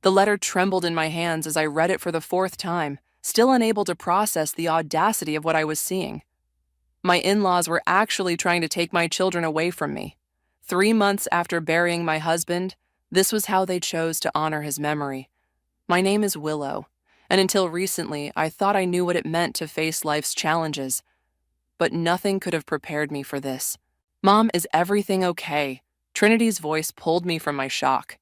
The letter trembled in my hands as I read it for the fourth time, still unable to process the audacity of what I was seeing. My in-laws were actually trying to take my children away from me. 3 months after burying my husband, this was how they chose to honor his memory. My name is Willow, and until recently, I thought I knew what it meant to face life's challenges. But nothing could have prepared me for this. "Mom, is everything okay?" Trinity's voice pulled me from my shock.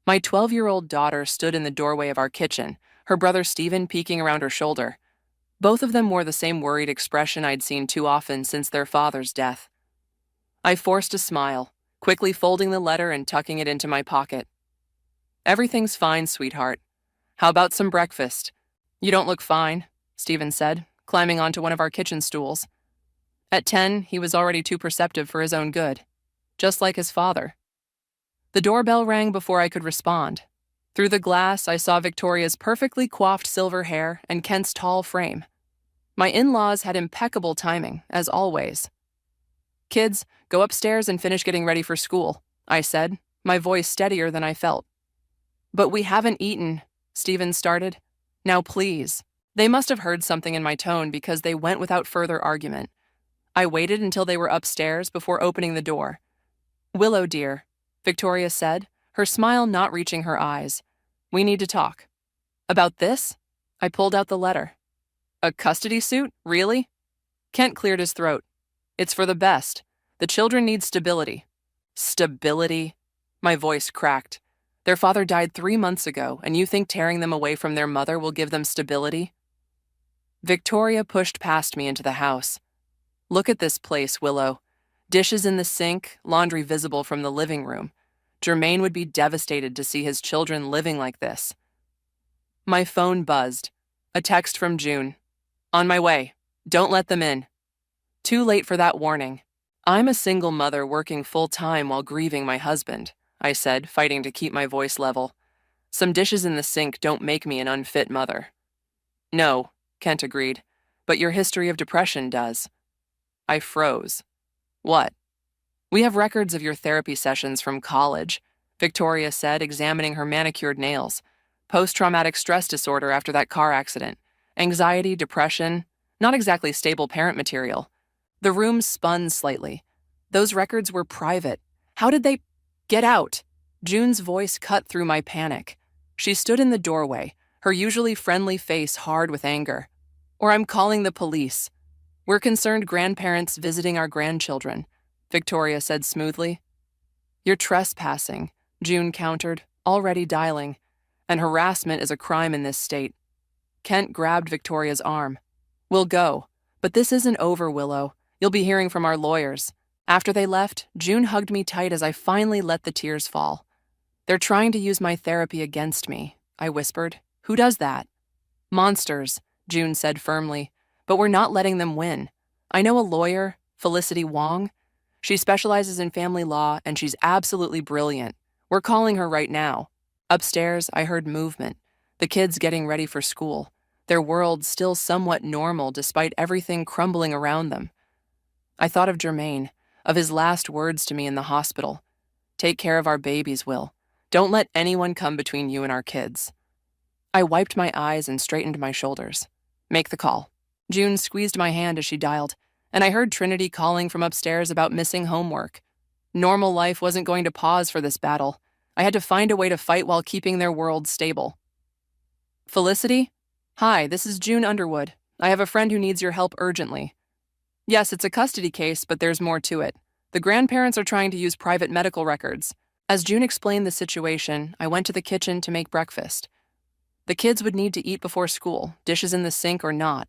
My 12-year-old daughter stood in the doorway of our kitchen, her brother Stephen peeking around her shoulder. Both of them wore the same worried expression I'd seen too often since their father's death. I forced a smile, quickly folding the letter and tucking it into my pocket. "Everything's fine, sweetheart. How about some breakfast?" "You don't look fine," Stephen said, climbing onto one of our kitchen stools. At 10, he was already too perceptive for his own good, just like his father. The doorbell rang before I could respond. Through the glass, I saw Victoria's perfectly coiffed silver hair and Kent's tall frame. My in-laws had impeccable timing, as always. "Kids, go upstairs and finish getting ready for school," I said, my voice steadier than I felt. "But we haven't eaten," Stephen started. "Now please." They must have heard something in my tone because they went without further argument. I waited until they were upstairs before opening the door. "Willow, dear," Victoria said, her smile not reaching her eyes. "We need to talk." "About this?" I pulled out the letter. "A custody suit? Really?" Kent cleared his throat. "It's for the best. The children need stability." "Stability?" My voice cracked. "Their father died 3 months ago, and you think tearing them away from their mother will give them stability?" Victoria pushed past me into the house. "Look at this place, Willow. Dishes in the sink, laundry visible from the living room. Jermaine would be devastated to see his children living like this." My phone buzzed. A text from June. "On my way. Don't let them in." Too late for that warning. "I'm a single mother working full-time while grieving my husband," I said, fighting to keep my voice level. "Some dishes in the sink don't make me an unfit mother." "No," Kent agreed, "but your history of depression does." I froze. "What?" "We have records of your therapy sessions from college," Victoria said, examining her manicured nails. "Post-traumatic stress disorder after that car accident. Anxiety, depression, not exactly stable parent material." The room spun slightly. Those records were private. How did they— "Get out!" June's voice cut through my panic. She stood in the doorway, her usually friendly face hard with anger. "Or I'm calling the police. We're concerned grandparents visiting our grandchildren," Victoria said smoothly. "You're trespassing," June countered, already dialing. "And harassment is a crime in this state." Kent grabbed Victoria's arm. "We'll go. But this isn't over, Willow. You'll be hearing from our lawyers." After they left, June hugged me tight as I finally let the tears fall. "They're trying to use my therapy against me," I whispered. "Who does that?" "Monsters," June said firmly. "But we're not letting them win. I know a lawyer, Felicity Wong. She specializes in family law, and she's absolutely brilliant. We're calling her right now." Upstairs, I heard movement. The kids getting ready for school. Their world still somewhat normal despite everything crumbling around them. I thought of Jermaine, of his last words to me in the hospital. "Take care of our babies, Will. Don't let anyone come between you and our kids." I wiped my eyes and straightened my shoulders. "Make the call." June squeezed my hand as she dialed, and I heard Trinity calling from upstairs about missing homework. Normal life wasn't going to pause for this battle. I had to find a way to fight while keeping their world stable. "Felicity? Hi, this is June Underwood. I have a friend who needs your help urgently." "Yes, it's a custody case, but there's more to it. The grandparents are trying to use private medical records." As June explained the situation, I went to the kitchen to make breakfast. The kids would need to eat before school, dishes in the sink or not.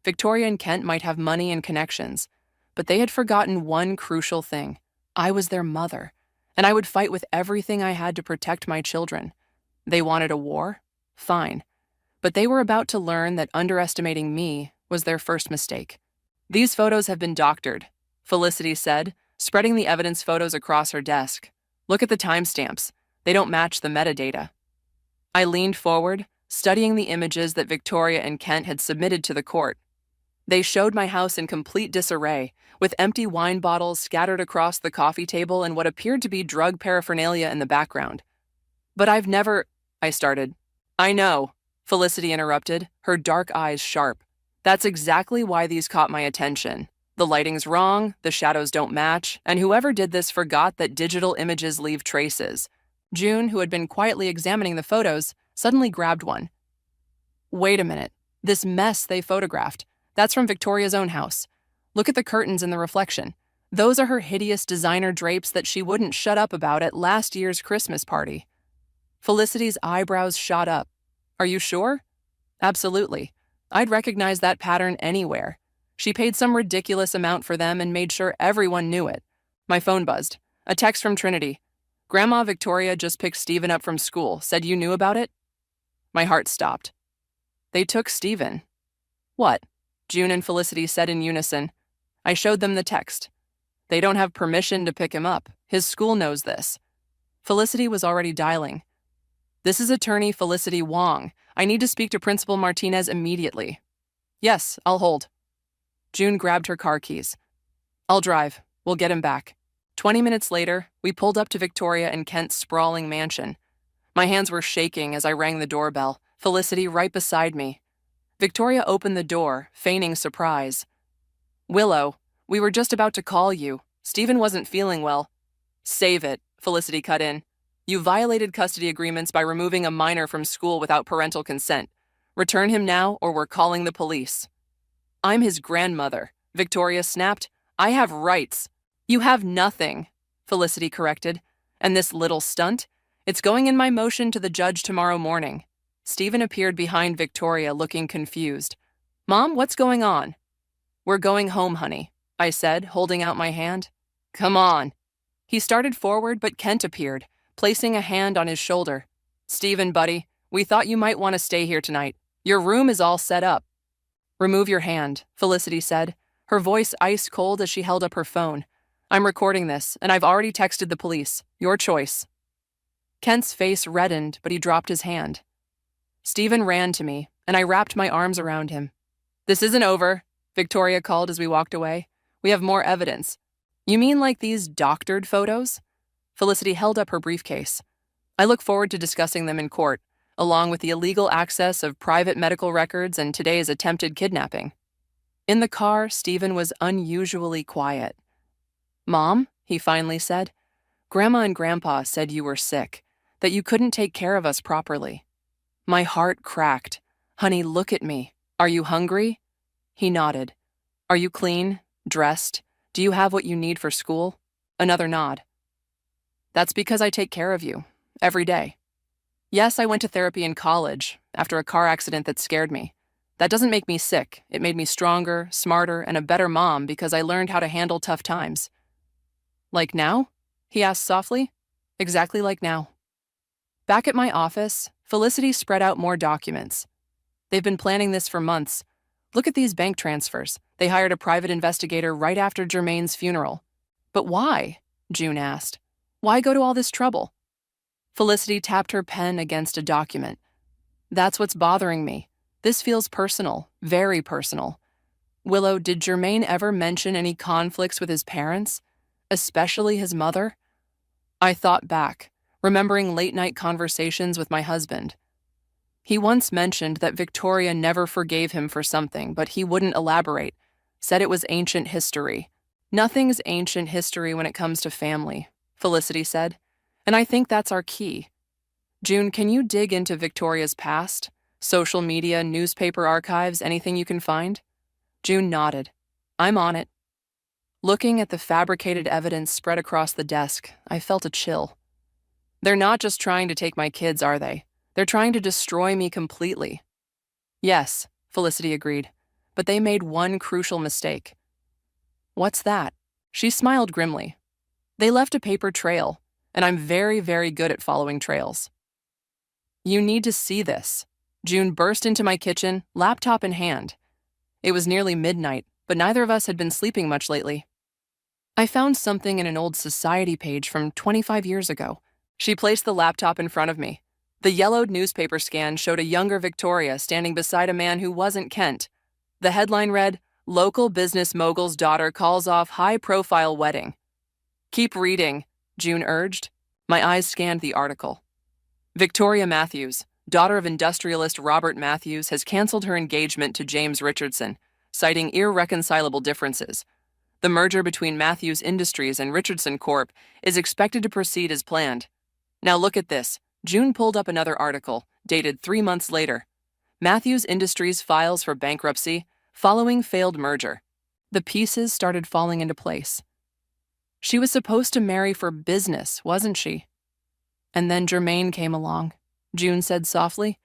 Victoria and Kent might have money and connections, but they had forgotten one crucial thing. I was their mother, and I would fight with everything I had to protect my children. They wanted a war? Fine. But they were about to learn that underestimating me was their first mistake. "These photos have been doctored," Felicity said, spreading the evidence photos across her desk. "Look at the timestamps. They don't match the metadata." I leaned forward, studying the images that Victoria and Kent had submitted to the court. They showed my house in complete disarray, with empty wine bottles scattered across the coffee table and what appeared to be drug paraphernalia in the background. "But I've never—" I started. I know, Felicity interrupted, her dark eyes sharp. That's exactly why these caught my attention. The lighting's wrong, the shadows don't match, and whoever did this forgot that digital images leave traces. June, who had been quietly examining the photos, suddenly grabbed one. Wait a minute. This mess they photographed. That's from Victoria's own house. Look at the curtains in the reflection. Those are her hideous designer drapes that she wouldn't shut up about at last year's Christmas party. Felicity's eyebrows shot up. Are you sure? Absolutely. I'd recognize that pattern anywhere. She paid some ridiculous amount for them and made sure everyone knew it. My phone buzzed. A text from Trinity. Grandma Victoria just picked Stephen up from school. Said you knew about it? My heart stopped. They took Stephen. What? June and Felicity said in unison. I showed them the text. They don't have permission to pick him up. His school knows this. Felicity was already dialing. This is attorney Felicity Wong. I need to speak to Principal Martinez immediately. Yes, I'll hold. June grabbed her car keys. I'll drive. We'll get him back. 20 minutes later, we pulled up to Victoria and Kent's sprawling mansion. My hands were shaking as I rang the doorbell, Felicity right beside me. Victoria opened the door, feigning surprise. Willow, we were just about to call you. Stephen wasn't feeling well. Save it, Felicity cut in. You violated custody agreements by removing a minor from school without parental consent. Return him now or we're calling the police. I'm his grandmother, Victoria snapped. I have rights. You have nothing, Felicity corrected. And this little stunt? It's going in my motion to the judge tomorrow morning. Stephen appeared behind Victoria, looking confused. Mom, what's going on? We're going home, honey, I said, holding out my hand. Come on. He started forward, but Kent appeared, placing a hand on his shoulder. Stephen, buddy, we thought you might want to stay here tonight. Your room is all set up. Remove your hand, Felicity said, her voice ice cold as she held up her phone. I'm recording this, and I've already texted the police. Your choice. Kent's face reddened, but he dropped his hand. Stephen ran to me, and I wrapped my arms around him. This isn't over, Victoria called as we walked away. We have more evidence. You mean like these doctored photos? Felicity held up her briefcase. I look forward to discussing them in court, along with the illegal access of private medical records and today's attempted kidnapping. In the car, Stephen was unusually quiet. Mom, he finally said, Grandma and Grandpa said you were sick, that you couldn't take care of us properly. My heart cracked. Honey, look at me. Are you hungry? He nodded. Are you clean? Dressed? Do you have what you need for school? Another nod. That's because I take care of you. Every day. Yes, I went to therapy in college, after a car accident that scared me. That doesn't make me sick. It made me stronger, smarter, and a better mom because I learned how to handle tough times. Like now? He asked softly. Exactly like now. Back at my office, Felicity spread out more documents. They've been planning this for months. Look at these bank transfers. They hired a private investigator right after Jermaine's funeral. But why? June asked. Why go to all this trouble? Felicity tapped her pen against a document. That's what's bothering me. This feels personal, very personal. Willow, did Jermaine ever mention any conflicts with his parents? Especially his mother? I thought back, remembering late-night conversations with my husband. He once mentioned that Victoria never forgave him for something, but he wouldn't elaborate, said it was ancient history. Nothing's ancient history when it comes to family, Felicity said, and I think that's our key. June, can you dig into Victoria's past? Social media, newspaper archives, anything you can find? June nodded. I'm on it. Looking at the fabricated evidence spread across the desk, I felt a chill. They're not just trying to take my kids, are they? They're trying to destroy me completely. Yes, Felicity agreed, but they made one crucial mistake. What's that? She smiled grimly. They left a paper trail, and I'm very, very good at following trails. You need to see this. June burst into my kitchen, laptop in hand. It was nearly midnight, but neither of us had been sleeping much lately. I found something in an old society page from 25 years ago. She placed the laptop in front of me. The yellowed newspaper scan showed a younger Victoria standing beside a man who wasn't Kent. The headline read, Local business mogul's daughter calls off high-profile wedding. Keep reading, June urged. My eyes scanned the article. Victoria Matthews, daughter of industrialist Robert Matthews, has canceled her engagement to James Richardson, citing irreconcilable differences. The merger between Matthews Industries and Richardson Corp. Is expected to proceed as planned. Now look at this. June pulled up another article, dated 3 months later. Matthews Industries files for bankruptcy following failed merger. The pieces started falling into place. She was supposed to marry for business, wasn't she? And then Jermaine came along, June said softly.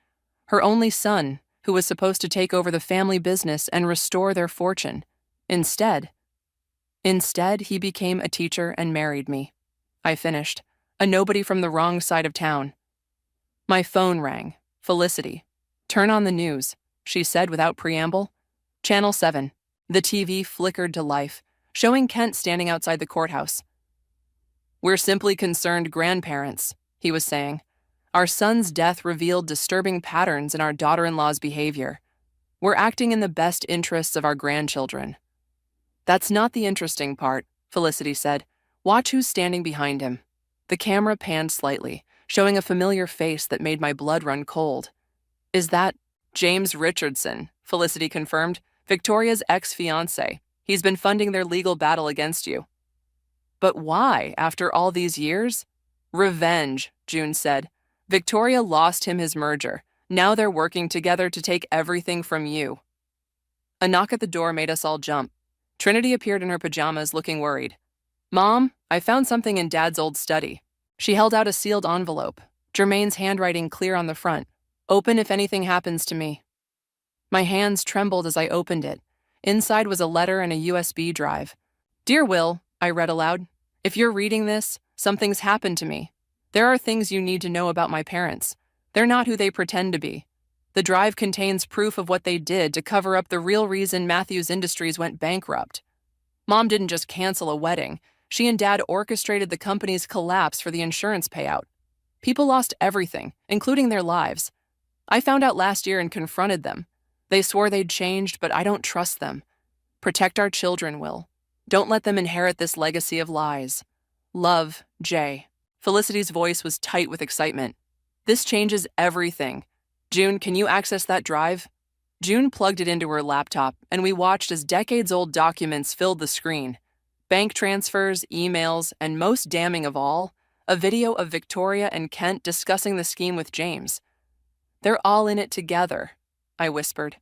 Her only son, who was supposed to take over the family business and restore their fortune. Instead, he became a teacher and married me. I finished, a nobody from the wrong side of town. My phone rang. Felicity. Turn on the news, she said without preamble. Channel 7. The TV flickered to life, showing Kent standing outside the courthouse. We're simply concerned grandparents, he was saying. Our son's death revealed disturbing patterns in our daughter-in-law's behavior. We're acting in the best interests of our grandchildren. That's not the interesting part, Felicity said. Watch who's standing behind him. The camera panned slightly, showing a familiar face that made my blood run cold. Is that James Richardson? Felicity confirmed. Victoria's ex-fiancé. He's been funding their legal battle against you. But why, after all these years? Revenge, June said. Victoria lost him his merger. Now they're working together to take everything from you. A knock at the door made us all jump. Trinity appeared in her pajamas, looking worried. Mom, I found something in Dad's old study. She held out a sealed envelope, Jermaine's handwriting clear on the front. Open if anything happens to me. My hands trembled as I opened it. Inside was a letter and a USB drive. Dear Will, I read aloud. If you're reading this, something's happened to me. There are things you need to know about my parents. They're not who they pretend to be. The drive contains proof of what they did to cover up the real reason Matthews Industries went bankrupt. Mom didn't just cancel a wedding. She and Dad orchestrated the company's collapse for the insurance payout. People lost everything, including their lives. I found out last year and confronted them. They swore they'd changed, but I don't trust them. Protect our children, Will. Don't let them inherit this legacy of lies. Love, Jay. Felicity's voice was tight with excitement. This changes everything. June, can you access that drive? June plugged it into her laptop, and we watched as decades-old documents filled the screen. Bank transfers, emails, and most damning of all, a video of Victoria and Kent discussing the scheme with James. They're all in it together, I whispered.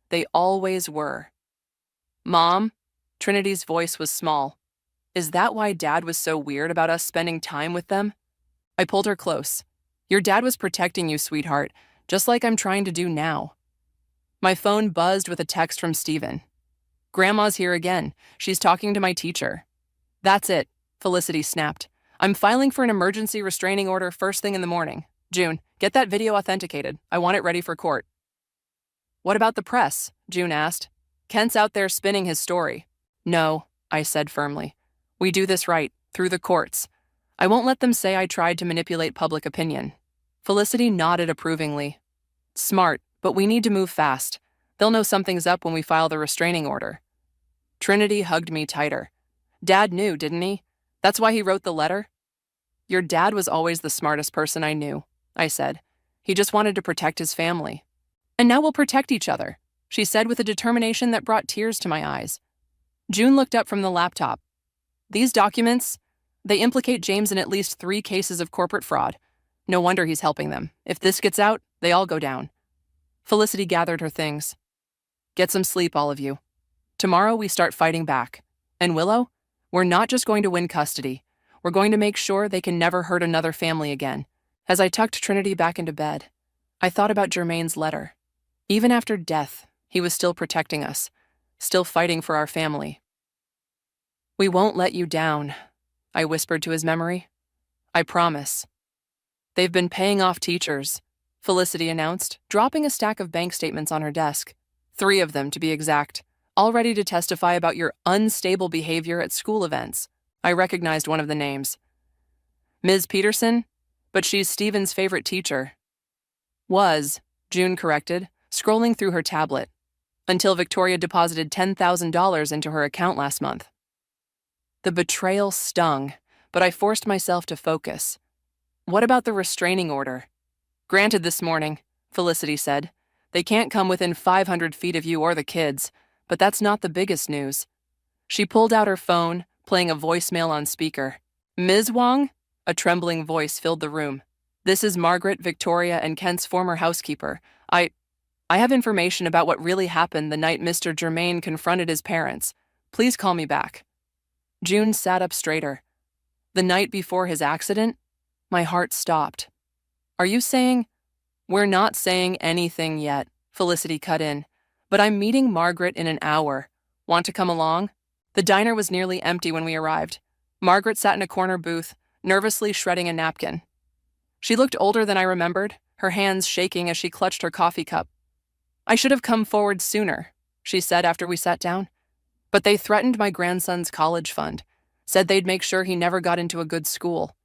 They always were. Mom? Trinity's voice was small. Is that why Dad was so weird about us spending time with them? I pulled her close. Your dad was protecting you, sweetheart, just like I'm trying to do now. My phone buzzed with a text from Stephen. Grandma's here again. She's talking to my teacher. That's it, Felicity snapped. I'm filing for an emergency restraining order first thing in the morning. June, get that video authenticated. I want it ready for court. What about the press? June asked. Kent's out there spinning his story. No, I said firmly. We do this right, through the courts. I won't let them say I tried to manipulate public opinion. Felicity nodded approvingly. Smart, but we need to move fast. They'll know something's up when we file the restraining order. Trinity hugged me tighter. Dad knew, didn't he? That's why he wrote the letter? Your dad was always the smartest person I knew, I said. He just wanted to protect his family. And now we'll protect each other, she said with a determination that brought tears to my eyes. June looked up from the laptop. These documents, they implicate James in at least 3 cases of corporate fraud. No wonder he's helping them. If this gets out, they all go down. Felicity gathered her things. Get some sleep, all of you. Tomorrow we start fighting back. And Willow, we're not just going to win custody. We're going to make sure they can never hurt another family again. As I tucked Trinity back into bed, I thought about Jermaine's letter. Even after death, he was still protecting us, still fighting for our family. We won't let you down, I whispered to his memory. I promise. They've been paying off teachers, Felicity announced, dropping a stack of bank statements on her desk. 3 of them, to be exact, all ready to testify about your unstable behavior at school events. I recognized one of the names. Ms. Peterson? But she's Stephen's favorite teacher. Was, June corrected, scrolling through her tablet, until Victoria deposited $10,000 into her account last month. The betrayal stung, but I forced myself to focus. What about the restraining order? Granted this morning, Felicity said. They can't come within 500 feet of you or the kids, but that's not the biggest news. She pulled out her phone, playing a voicemail on speaker. Ms. Wong? A trembling voice filled the room. This is Margaret, Victoria, and Kent's former housekeeper. I have information about what really happened the night Mr. Germain confronted his parents. Please call me back. June sat up straighter. The night before his accident? My heart stopped. Are you saying? We're not saying anything yet, Felicity cut in. But I'm meeting Margaret in an hour. Want to come along? The diner was nearly empty when we arrived. Margaret sat in a corner booth, nervously shredding a napkin. She looked older than I remembered, her hands shaking as she clutched her coffee cup. I should have come forward sooner, she said after we sat down. But they threatened my grandson's college fund, said they'd make sure he never got into a good school.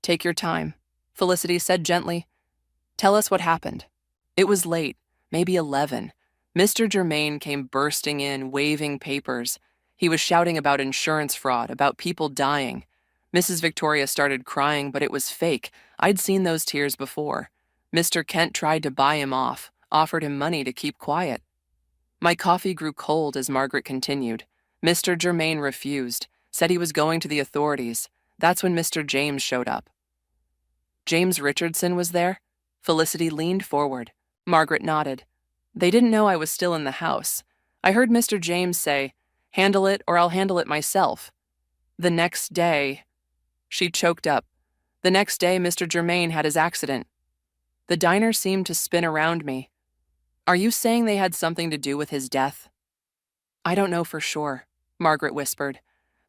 Take your time, Felicity said gently. Tell us what happened. It was late, maybe 11. Mr. Germain came bursting in, waving papers. He was shouting about insurance fraud, about people dying. Mrs. Victoria started crying, but it was fake. I'd seen those tears before. Mr. Kent tried to buy him off, offered him money to keep quiet. My coffee grew cold as Margaret continued. Mr. Germain refused, said he was going to the authorities. That's when Mr. James showed up. James Richardson was there? Felicity leaned forward. Margaret nodded. They didn't know I was still in the house. I heard Mr. James say, "Handle it or I'll handle it myself." The next day, she choked up. The next day, Mr. Germain had his accident. The diner seemed to spin around me. Are you saying they had something to do with his death? I don't know for sure, Margaret whispered.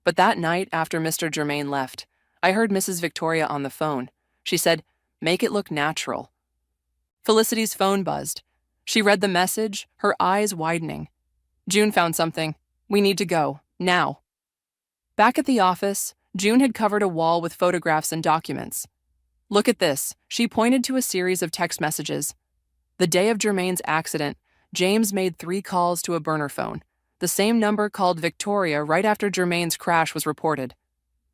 But that night after Mr. Germain left, I heard Mrs. Victoria on the phone. She said, "Make it look natural." Felicity's phone buzzed. She read the message, her eyes widening. June found something. We need to go, now. Back at the office, June had covered a wall with photographs and documents. Look at this. She pointed to a series of text messages. The day of Germain's accident, James made 3 calls to a burner phone. The same number called Victoria right after Germain's crash was reported.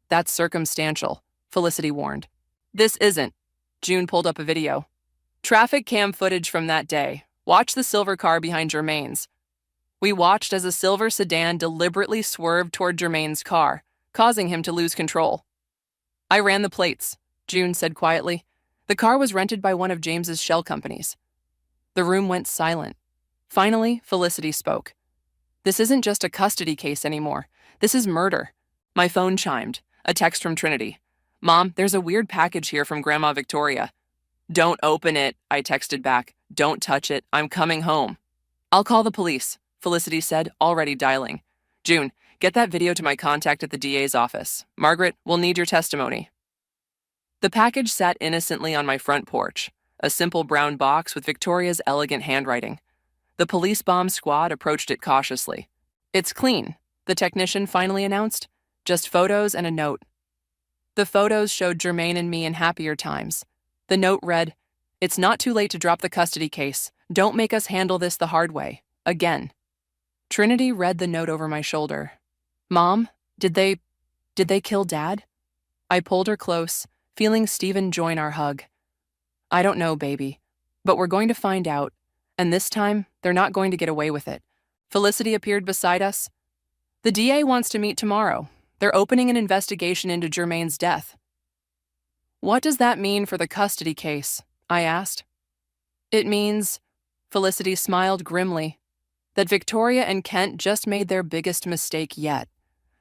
That's circumstantial, Felicity warned. This isn't. June pulled up a video. Traffic cam footage from that day. Watch the silver car behind Germain's. We watched as a silver sedan deliberately swerved toward Germain's car, causing him to lose control. I ran the plates, June said quietly. The car was rented by one of James's shell companies. The room went silent. Finally, Felicity spoke. This isn't just a custody case anymore. This is murder. My phone chimed. A text from Trinity. Mom, there's a weird package here from Grandma Victoria. Don't open it, I texted back. Don't touch it. I'm coming home. I'll call the police, Felicity said, already dialing. June, get that video to my contact at the DA's office. Margaret, we'll need your testimony. The package sat innocently on my front porch, a simple brown box with Victoria's elegant handwriting. The police bomb squad approached it cautiously. It's clean, the technician finally announced. Just photos and a note. The photos showed Germain and me in happier times. The note read, "It's not too late to drop the custody case. Don't make us handle this the hard way. Again." Trinity read the note over my shoulder. Mom, did they kill Dad? I pulled her close, feeling Stephen join our hug. I don't know, baby, but we're going to find out, and this time, they're not going to get away with it. Felicity appeared beside us. The DA wants to meet tomorrow. They're opening an investigation into Germain's death. What does that mean for the custody case? I asked. It means, Felicity smiled grimly, that Victoria and Kent just made their biggest mistake yet.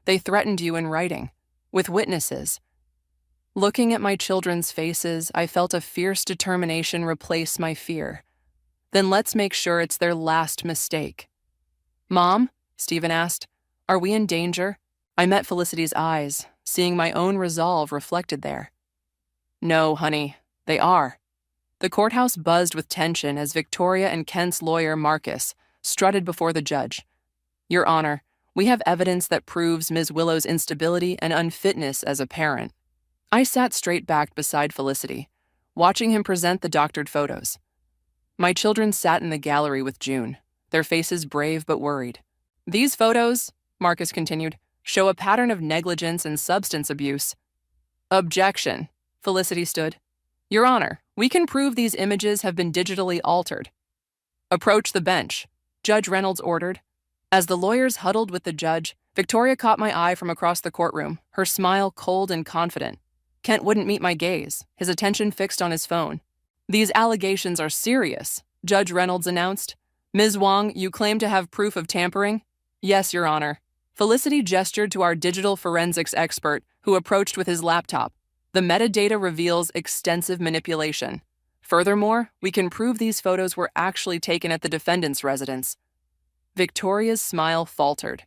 They threatened you in writing, with witnesses. Looking at my children's faces, I felt a fierce determination replace my fear. Then let's make sure it's their last mistake. Mom, Stephen asked, are we in danger? I met Felicity's eyes, seeing my own resolve reflected there. No, honey, they are. The courthouse buzzed with tension as Victoria and Kent's lawyer, Marcus, strutted before the judge. Your Honor, we have evidence that proves Ms. Willow's instability and unfitness as a parent. I sat straight-backed beside Felicity, watching him present the doctored photos. My children sat in the gallery with June, their faces brave but worried. These photos, Marcus continued, show a pattern of negligence and substance abuse. Objection, Felicity stood. Your Honor, we can prove these images have been digitally altered. Approach the bench, Judge Reynolds ordered. As the lawyers huddled with the judge, Victoria caught my eye from across the courtroom, her smile cold and confident. Kent wouldn't meet my gaze, his attention fixed on his phone. These allegations are serious, Judge Reynolds announced. Ms. Wong, you claim to have proof of tampering? Yes, Your Honor. Felicity gestured to our digital forensics expert, who approached with his laptop. The metadata reveals extensive manipulation. Furthermore, we can prove these photos were actually taken at the defendant's residence. Victoria's smile faltered.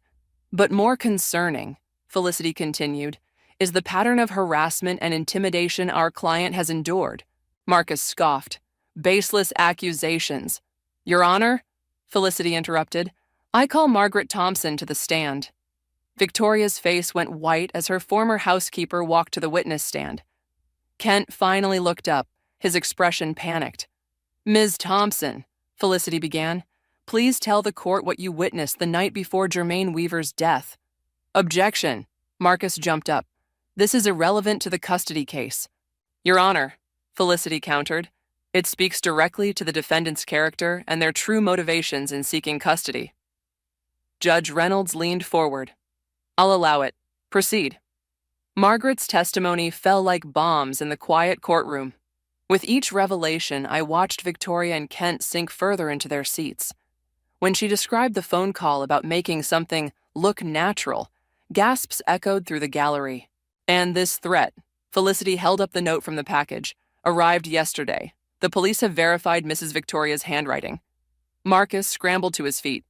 But more concerning, Felicity continued, is the pattern of harassment and intimidation our client has endured. Marcus scoffed. Baseless accusations. Your Honor, Felicity interrupted, I call Margaret Thompson to the stand. Victoria's face went white as her former housekeeper walked to the witness stand. Kent finally looked up, his expression panicked. Ms. Thompson, Felicity began, please tell the court what you witnessed the night before Jermaine Weaver's death. Objection, Marcus jumped up. This is irrelevant to the custody case. Your Honor, Felicity countered, it speaks directly to the defendant's character and their true motivations in seeking custody. Judge Reynolds leaned forward. I'll allow it. Proceed. Margaret's testimony fell like bombs in the quiet courtroom. With each revelation, I watched Victoria and Kent sink further into their seats. When she described the phone call about making something look natural, gasps echoed through the gallery. And this threat, Felicity held up the note from the package, arrived yesterday. The police have verified Mrs. Victoria's handwriting. Marcus scrambled to his feet.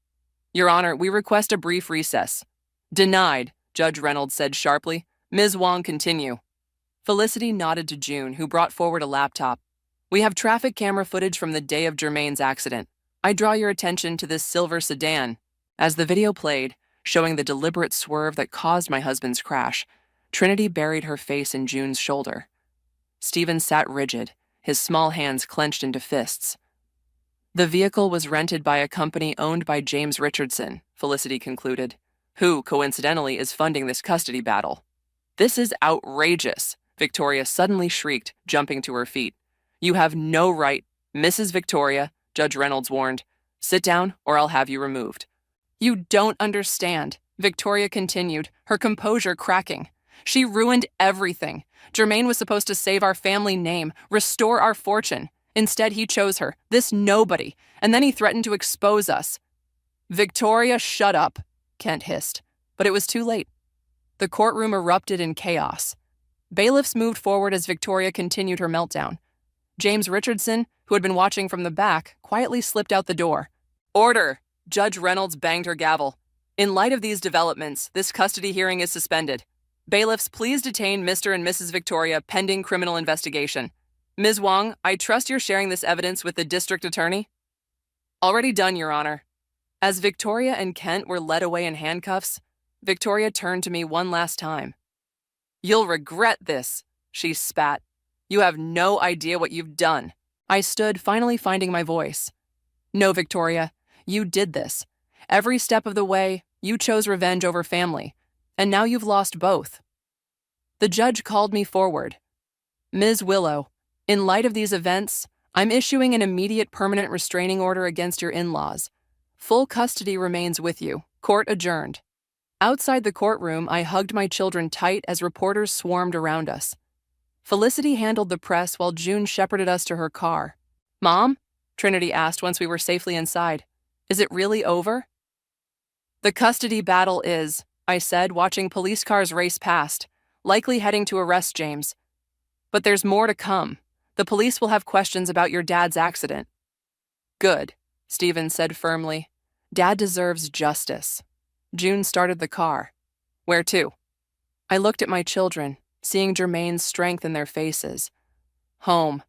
Your Honor, we request a brief recess. Denied, Judge Reynolds said sharply. Ms. Wong, continue. Felicity nodded to June, who brought forward a laptop. We have traffic camera footage from the day of Jermaine's accident. I draw your attention to this silver sedan. As the video played, showing the deliberate swerve that caused my husband's crash, Trinity buried her face in June's shoulder. Stephen sat rigid, his small hands clenched into fists. The vehicle was rented by a company owned by James Richardson, Felicity concluded, who, coincidentally, is funding this custody battle. This is outrageous, Victoria suddenly shrieked, jumping to her feet. You have no right, Mrs. Victoria, Judge Reynolds warned. Sit down, or I'll have you removed. You don't understand, Victoria continued, her composure cracking. She ruined everything. Jermaine was supposed to save our family name, restore our fortune. Instead, he chose her, this nobody, and then he threatened to expose us. Victoria, shut up, Kent hissed. But it was too late. The courtroom erupted in chaos. Bailiffs moved forward as Victoria continued her meltdown. James Richardson, who had been watching from the back, quietly slipped out the door. Order! Judge Reynolds banged her gavel. In light of these developments, this custody hearing is suspended. Bailiffs, please detain Mr. and Mrs. Victoria pending criminal investigation. Ms. Wong, I trust you're sharing this evidence with the district attorney? Already done, Your Honor. As Victoria and Kent were led away in handcuffs, Victoria turned to me one last time. You'll regret this, she spat. You have no idea what you've done. I stood, finally finding my voice. No, Victoria, you did this. Every step of the way, you chose revenge over family, and now you've lost both. The judge called me forward. Ms. Willow, in light of these events, I'm issuing an immediate permanent restraining order against your in-laws. Full custody remains with you. Court adjourned. Outside the courtroom, I hugged my children tight as reporters swarmed around us. Felicity handled the press while June shepherded us to her car. Mom? Trinity asked once we were safely inside. Is it really over? The custody battle is, I said, watching police cars race past, likely heading to arrest James. But there's more to come. The police will have questions about your dad's accident. Good, Stephen said firmly. Dad deserves justice. June started the car. Where to? I looked at my children, seeing Jermaine's strength in their faces. Home.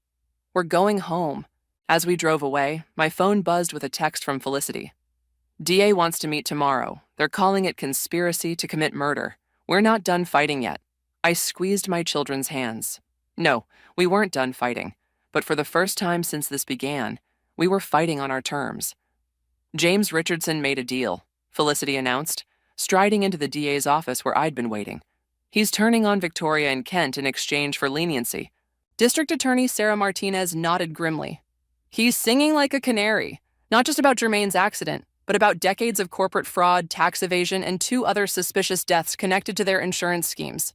We're going home. As we drove away, my phone buzzed with a text from Felicity. DA wants to meet tomorrow. They're calling it conspiracy to commit murder. We're not done fighting yet. I squeezed my children's hands. No, we weren't done fighting. But for the first time since this began, we were fighting on our terms. James Richardson made a deal, Felicity announced, striding into the DA's office where I'd been waiting. He's turning on Victoria and Kent in exchange for leniency. District Attorney Sarah Martinez nodded grimly. He's singing like a canary, not just about Jermaine's accident, but about decades of corporate fraud, tax evasion, and 2 other suspicious deaths connected to their insurance schemes.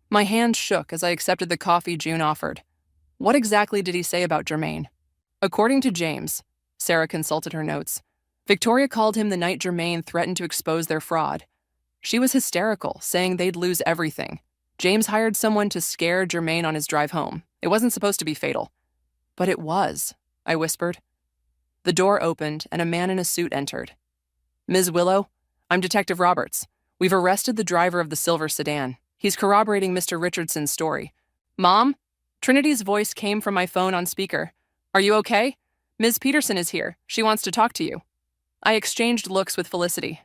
My hand shook as I accepted the coffee June offered. What exactly did he say about Jermaine? According to James, Sarah consulted her notes, Victoria called him the night Jermaine threatened to expose their fraud. She was hysterical, saying they'd lose everything. James hired someone to scare Jermaine on his drive home. It wasn't supposed to be fatal. But it was, I whispered. The door opened and a man in a suit entered. Ms. Willow, I'm Detective Roberts. We've arrested the driver of the silver sedan. He's corroborating Mr. Richardson's story. Mom? Trinity's voice came from my phone on speaker. Are you okay? Ms. Peterson is here. She wants to talk to you. I exchanged looks with Felicity.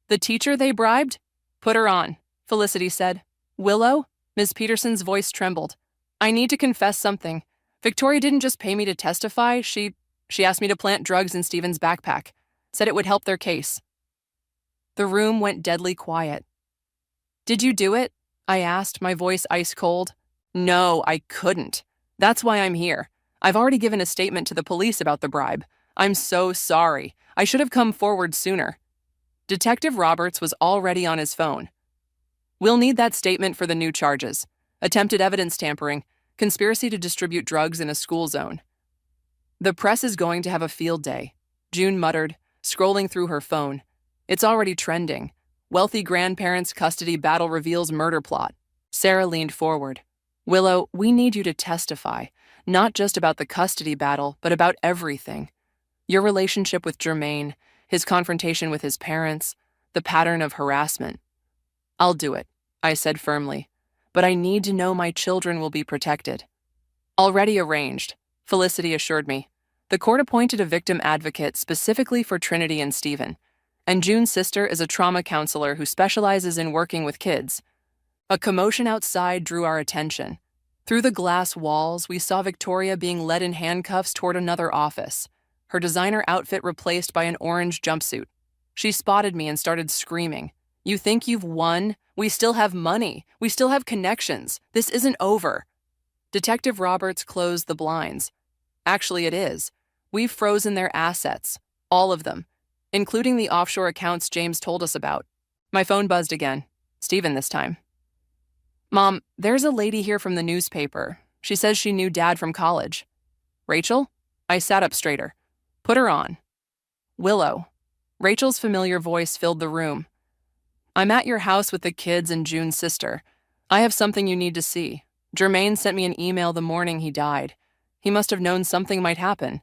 The teacher they bribed? Put her on, Felicity said. Willow? Ms. Peterson's voice trembled. I need to confess something. Victoria didn't just pay me to testify. She asked me to plant drugs in Stephen's backpack. Said it would help their case. The room went deadly quiet. Did you do it? I asked, my voice ice cold. No, I couldn't. That's why I'm here. I've already given a statement to the police about the bribe. I'm so sorry. I should have come forward sooner. Detective Roberts was already on his phone. We'll need that statement for the new charges. Attempted evidence tampering, conspiracy to distribute drugs in a school zone. The press is going to have a field day, June muttered, scrolling through her phone. It's already trending. Wealthy grandparents' custody battle reveals murder plot. Sarah leaned forward. Willow, we need you to testify, not just about the custody battle, but about everything. Your relationship with Jermaine, his confrontation with his parents, the pattern of harassment. I'll do it, I said firmly, but I need to know my children will be protected. Already arranged, Felicity assured me. The court appointed a victim advocate specifically for Trinity and Stephen, and June's sister is a trauma counselor who specializes in working with kids. A commotion outside drew our attention. Through the glass walls, we saw Victoria being led in handcuffs toward another office, her designer outfit replaced by an orange jumpsuit. She spotted me and started screaming. You think you've won? We still have money. We still have connections. This isn't over. Detective Roberts closed the blinds. Actually, it is. We've frozen their assets. All of them. Including the offshore accounts James told us about. My phone buzzed again. Stephen this time. Mom, there's a lady here from the newspaper. She says she knew Dad from college. Rachel? I sat up straighter. Put her on. Willow. Rachel's familiar voice filled the room. I'm at your house with the kids and June's sister. I have something you need to see. Jermaine sent me an email the morning he died. He must have known something might happen.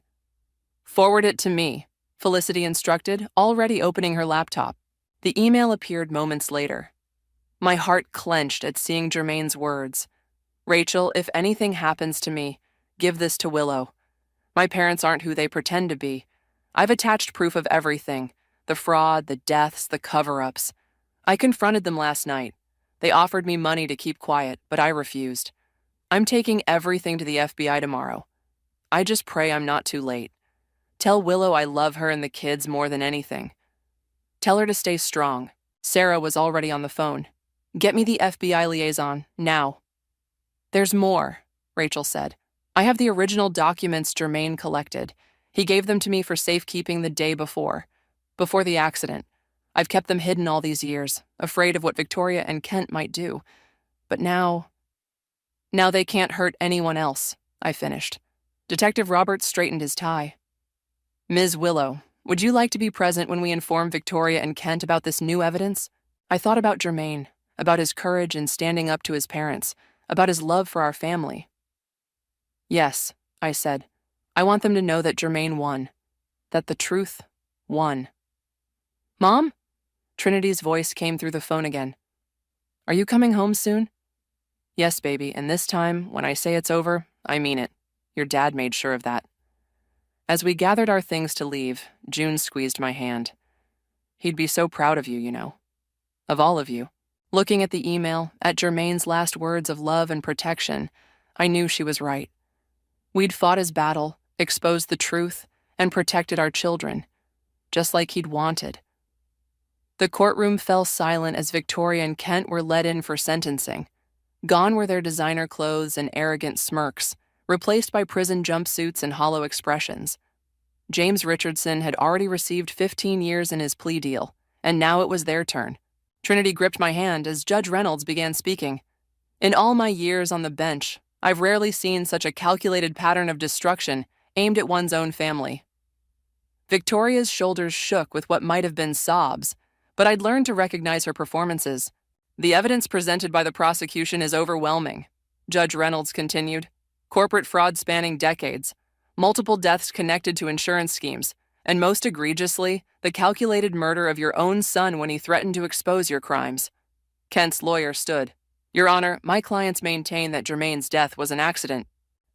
Forward it to me, Felicity instructed, already opening her laptop. The email appeared moments later. My heart clenched at seeing Jermaine's words. Rachel, if anything happens to me, give this to Willow. My parents aren't who they pretend to be. I've attached proof of everything. The fraud, the deaths, the cover-ups. I confronted them last night. They offered me money to keep quiet, but I refused. I'm taking everything to the FBI tomorrow. I just pray I'm not too late. Tell Willow I love her and the kids more than anything. Tell her to stay strong. Sarah was already on the phone. Get me the FBI liaison, now. There's more, Rachel said. I have the original documents Jermaine collected. He gave them to me for safekeeping the day before the accident. I've kept them hidden all these years, afraid of what Victoria and Kent might do. But now they can't hurt anyone else, I finished. Detective Roberts straightened his tie. Ms. Willow, would you like to be present when we inform Victoria and Kent about this new evidence? I thought about Jermaine, about his courage in standing up to his parents, about his love for our family. Yes, I said. I want them to know that Jermaine won, that the truth won. Mom? Trinity's voice came through the phone again. Are you coming home soon? Yes, baby, and this time, when I say it's over, I mean it. Your dad made sure of that. As we gathered our things to leave, June squeezed my hand. He'd be so proud of you, you know. Of all of you. Looking at the email, at Jermaine's last words of love and protection, I knew she was right. We'd fought his battle, exposed the truth, and protected our children, just like he'd wanted. The courtroom fell silent as Victoria and Kent were led in for sentencing. Gone were their designer clothes and arrogant smirks, replaced by prison jumpsuits and hollow expressions. James Richardson had already received 15 years in his plea deal, and now it was their turn. Trinity gripped my hand as Judge Reynolds began speaking. In all my years on the bench, I've rarely seen such a calculated pattern of destruction aimed at one's own family. Victoria's shoulders shook with what might have been sobs, but I'd learned to recognize her performances. The evidence presented by the prosecution is overwhelming, Judge Reynolds continued. Corporate fraud spanning decades, multiple deaths connected to insurance schemes, and most egregiously, the calculated murder of your own son when he threatened to expose your crimes. Kent's lawyer stood. Your Honor, my clients maintain that Jermaine's death was an accident.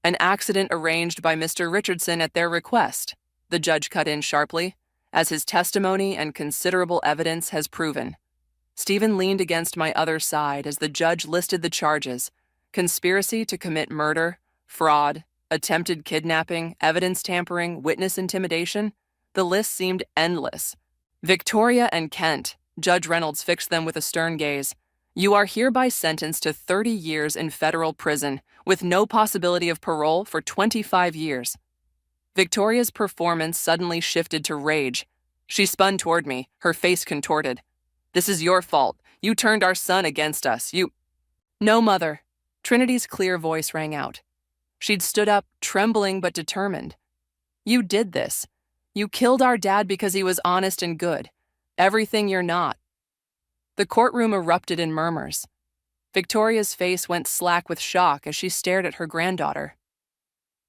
An accident arranged by Mr. Richardson at their request, the judge cut in sharply, as his testimony and considerable evidence has proven. Stephen leaned against my other side as the judge listed the charges: conspiracy to commit murder, fraud, attempted kidnapping, evidence tampering, witness intimidation. The list seemed endless. Victoria and Kent, Judge Reynolds fixed them with a stern gaze. You are hereby sentenced to 30 years in federal prison, with no possibility of parole for 25 years. Victoria's performance suddenly shifted to rage. She spun toward me, her face contorted. This is your fault. You turned our son against us. No, Mother. Trinity's clear voice rang out. She'd stood up, trembling but determined. You did this. You killed our dad because he was honest and good. Everything you're not. The courtroom erupted in murmurs. Victoria's face went slack with shock as she stared at her granddaughter.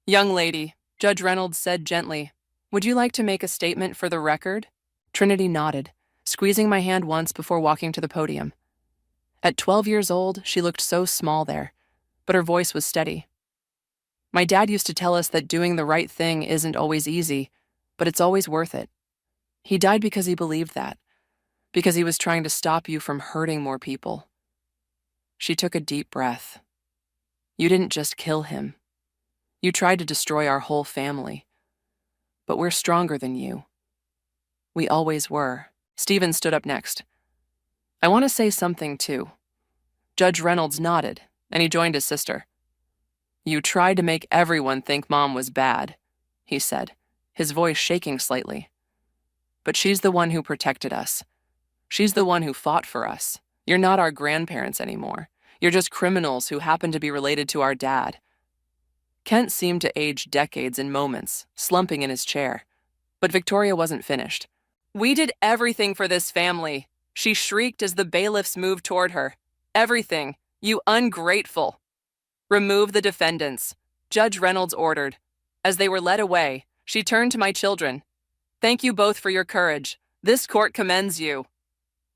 Young lady, Judge Reynolds said gently, would you like to make a statement for the record? Trinity nodded, squeezing my hand once before walking to the podium. At 12 years old, she looked so small there, but her voice was steady. My dad used to tell us that doing the right thing isn't always easy, but it's always worth it. He died because he believed that, because he was trying to stop you from hurting more people. She took a deep breath. You didn't just kill him. You tried to destroy our whole family. But we're stronger than you. We always were. Stephen stood up next. I want to say something, too. Judge Reynolds nodded, and he joined his sister. You tried to make everyone think Mom was bad, he said, his voice shaking slightly. But she's the one who protected us. She's the one who fought for us. You're not our grandparents anymore. You're just criminals who happen to be related to our dad. Kent seemed to age decades in moments, slumping in his chair. But Victoria wasn't finished. We did everything for this family, she shrieked as the bailiffs moved toward her. Everything, you ungrateful. Remove the defendants, Judge Reynolds ordered. As they were led away, she turned to my children. Thank you both for your courage. This court commends you.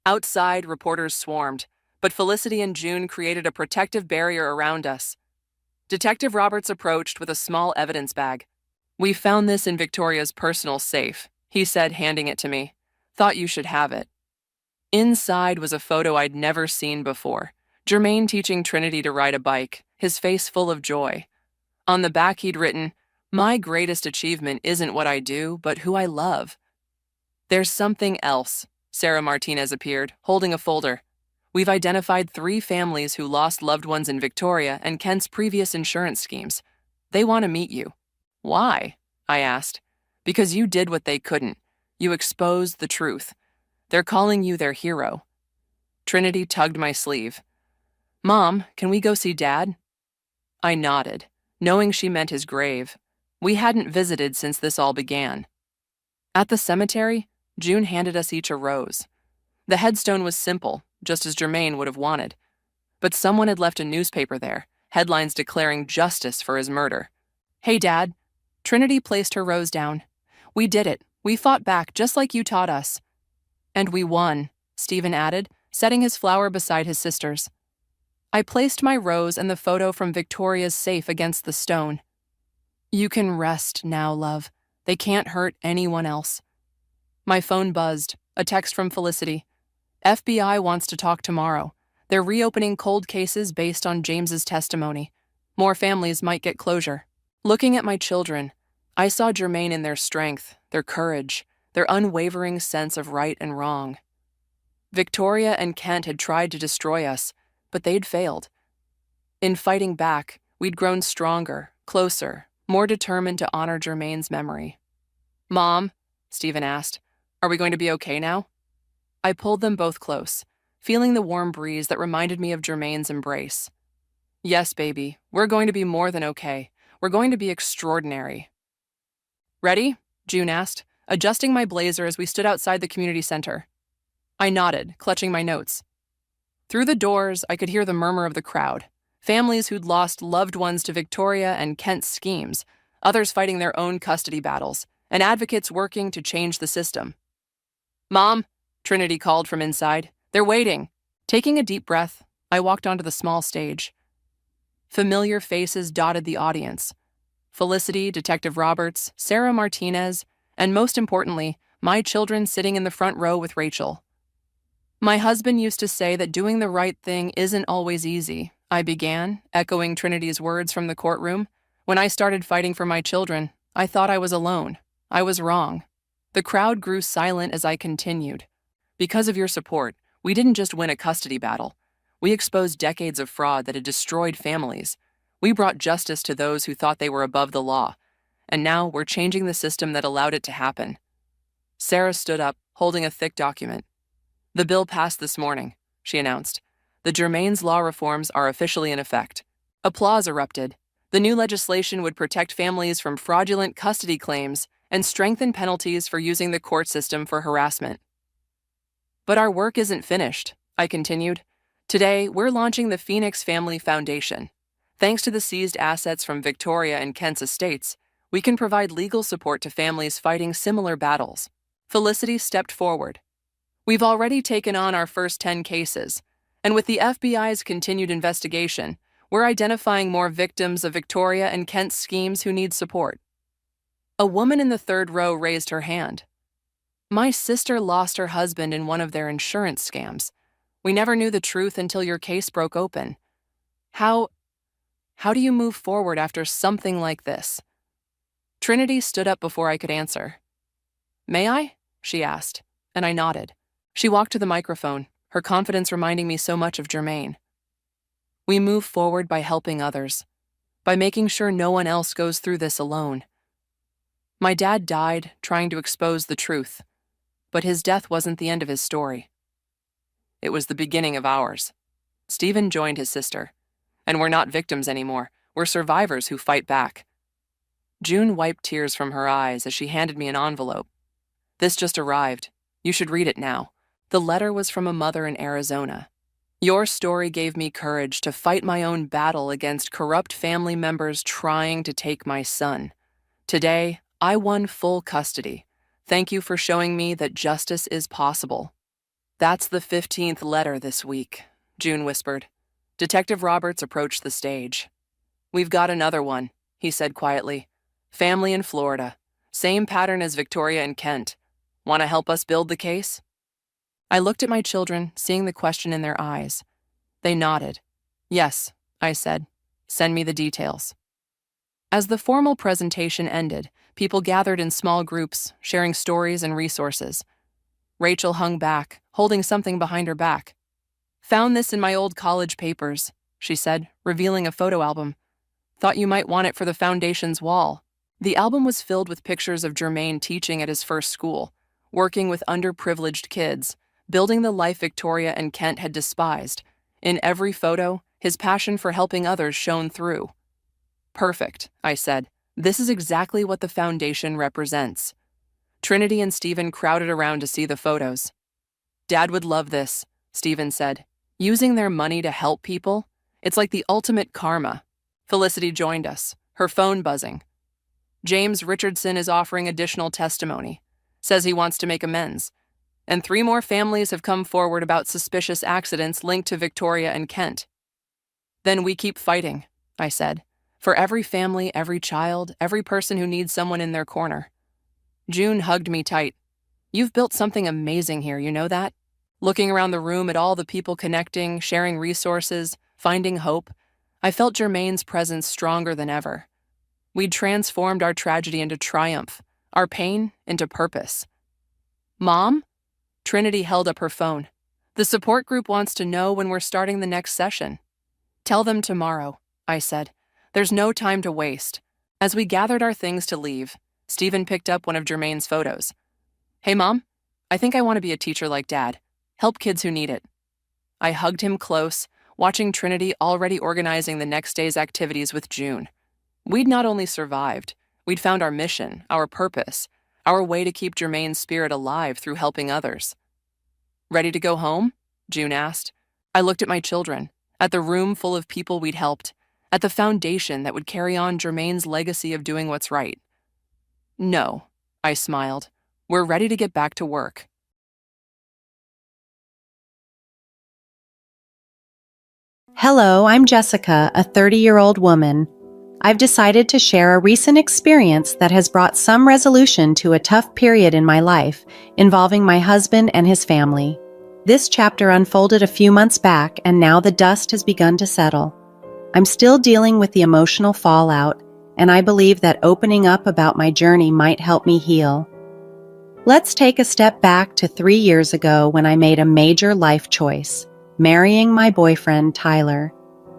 Outside, reporters swarmed, but Felicity and June created a protective barrier around us. Detective Roberts approached with a small evidence bag. We found this in Victoria's personal safe, he said, handing it to me. Thought you should have it. Inside was a photo I'd never seen before. Jermaine teaching Trinity to ride a bike, his face full of joy. On the back he'd written, my greatest achievement isn't what I do, but who I love. There's something else. Sarah Martinez appeared, holding a folder. We've identified 3 families who lost loved ones in Victoria and Kent's previous insurance schemes. They want to meet you. Why? I asked. Because you did what they couldn't. You exposed the truth. They're calling you their hero. Trinity tugged my sleeve. Mom, can we go see Dad? I nodded, knowing she meant his grave. We hadn't visited since this all began. At the cemetery, June handed us each a rose. The headstone was simple, just as Jermaine would have wanted. But someone had left a newspaper there, headlines declaring justice for his murder. Hey, Dad. Trinity placed her rose down. We did it. We fought back just like you taught us. And we won, Stephen added, setting his flower beside his sister's. I placed my rose and the photo from Victoria's safe against the stone. You can rest now, love. They can't hurt anyone else. My phone buzzed, a text from Felicity. FBI wants to talk tomorrow. They're reopening cold cases based on James's testimony. More families might get closure. Looking at my children, I saw Jermaine in their strength, their courage, their unwavering sense of right and wrong. Victoria and Kent had tried to destroy us, but they'd failed. In fighting back, we'd grown stronger, closer, more determined to honor Jermaine's memory. "Mom," Stephen asked, "are we going to be okay now?" I pulled them both close, feeling the warm breeze that reminded me of Jermaine's embrace. "Yes, baby, we're going to be more than okay. We're going to be extraordinary." "Ready?" June asked, adjusting my blazer as we stood outside the community center. I nodded, clutching my notes. Through the doors, I could hear the murmur of the crowd. Families who'd lost loved ones to Victoria and Kent's schemes, others fighting their own custody battles, and advocates working to change the system. "Mom," Trinity called from inside. "They're waiting." Taking a deep breath, I walked onto the small stage. Familiar faces dotted the audience. Felicity, Detective Roberts, Sarah Martinez, and most importantly, my children sitting in the front row with Rachel. "My husband used to say that doing the right thing isn't always easy," I began, echoing Trinity's words from the courtroom. "When I started fighting for my children, I thought I was alone. I was wrong." The crowd grew silent as I continued. "Because of your support, we didn't just win a custody battle. We exposed decades of fraud that had destroyed families. We brought justice to those who thought they were above the law. And now we're changing the system that allowed it to happen." Sarah stood up, holding a thick document. "The bill passed this morning," she announced. "The Jermaine's law reforms are officially in effect." Applause erupted. The new legislation would protect families from fraudulent custody claims and strengthen penalties for using the court system for harassment. "But our work isn't finished," I continued. "Today, we're launching the Phoenix Family Foundation. Thanks to the seized assets from Victoria and Kent's estates, we can provide legal support to families fighting similar battles." Felicity stepped forward. "We've already taken on our first 10 cases, and with the FBI's continued investigation, we're identifying more victims of Victoria and Kent's schemes who need support." A woman in the third row raised her hand. "My sister lost her husband in one of their insurance scams. We never knew the truth until your case broke open. How do you move forward after something like this?" Trinity stood up before I could answer. "May I?" she asked, and I nodded. She walked to the microphone, her confidence reminding me so much of Jermaine. "We move forward by helping others, by making sure no one else goes through this alone. My dad died trying to expose the truth, but his death wasn't the end of his story. It was the beginning of ours. Stephen joined his sister, and we're not victims anymore. We're survivors who fight back." June wiped tears from her eyes as she handed me an envelope. "This just arrived. You should read it now." The letter was from a mother in Arizona. "Your story gave me courage to fight my own battle against corrupt family members trying to take my son. Today, I won full custody. Thank you for showing me that justice is possible." "That's the 15th letter this week," June whispered. Detective Roberts approached the stage. "We've got another one," he said quietly. "Family in Florida. Same pattern as Victoria and Kent. Want to help us build the case?" I looked at my children, seeing the question in their eyes. They nodded. "Yes," I said. "Send me the details." As the formal presentation ended, people gathered in small groups, sharing stories and resources. Rachel hung back, holding something behind her back. "Found this in my old college papers," she said, revealing a photo album. "Thought you might want it for the foundation's wall." The album was filled with pictures of Jermaine teaching at his first school, working with underprivileged kids, building the life Victoria and Kent had despised. In every photo, his passion for helping others shone through. "Perfect," I said. "This is exactly what the foundation represents." Trinity and Stephen crowded around to see the photos. "Dad would love this," Stephen said. "Using their money to help people? It's like the ultimate karma." Felicity joined us, her phone buzzing. "James Richardson is offering additional testimony. Says he wants to make amends. And 3 more families have come forward about suspicious accidents linked to Victoria and Kent." "Then we keep fighting," I said. "For every family, every child, every person who needs someone in their corner." June hugged me tight. "You've built something amazing here, you know that?" Looking around the room at all the people connecting, sharing resources, finding hope, I felt Jermaine's presence stronger than ever. We'd transformed our tragedy into triumph, our pain into purpose. "Mom?" Trinity held up her phone. "The support group wants to know when we're starting the next session." Tell them tomorrow, I said. There's no time to waste. As we gathered our things to leave, Stephen picked up one of Jermaine's photos. Hey, Mom, I think I want to be a teacher like Dad. Help kids who need it. I hugged him close, watching Trinity already organizing the next day's activities with June. We'd not only survived, we'd found our mission, our purpose, our way to keep Jermaine's spirit alive through helping others. Ready to go home? June asked. I looked at my children, at the room full of people we'd helped, at the foundation that would carry on Jermaine's legacy of doing what's right. No, I smiled. We're ready to get back to work. Hello, I'm Jessica, a 30-year-old woman. I've decided to share a recent experience that has brought some resolution to a tough period in my life involving my husband and his family. This chapter unfolded a few months back, and now the dust has begun to settle. I'm still dealing with the emotional fallout, and I believe that opening up about my journey might help me heal. Let's take a step back to 3 years ago when I made a major life choice, marrying my boyfriend, Tyler.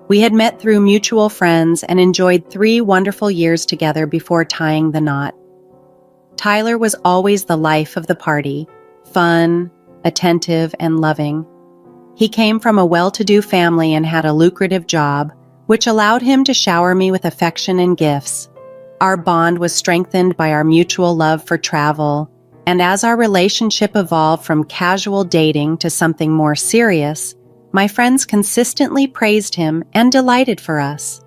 We had met through mutual friends and enjoyed 3 wonderful years together before tying the knot. Tyler was always the life of the party, fun, attentive, and loving. He came from a well-to-do family and had a lucrative job, which allowed him to shower me with affection and gifts. Our bond was strengthened by our mutual love for travel, and as our relationship evolved from casual dating to something more serious, my friends consistently praised him and delighted for us.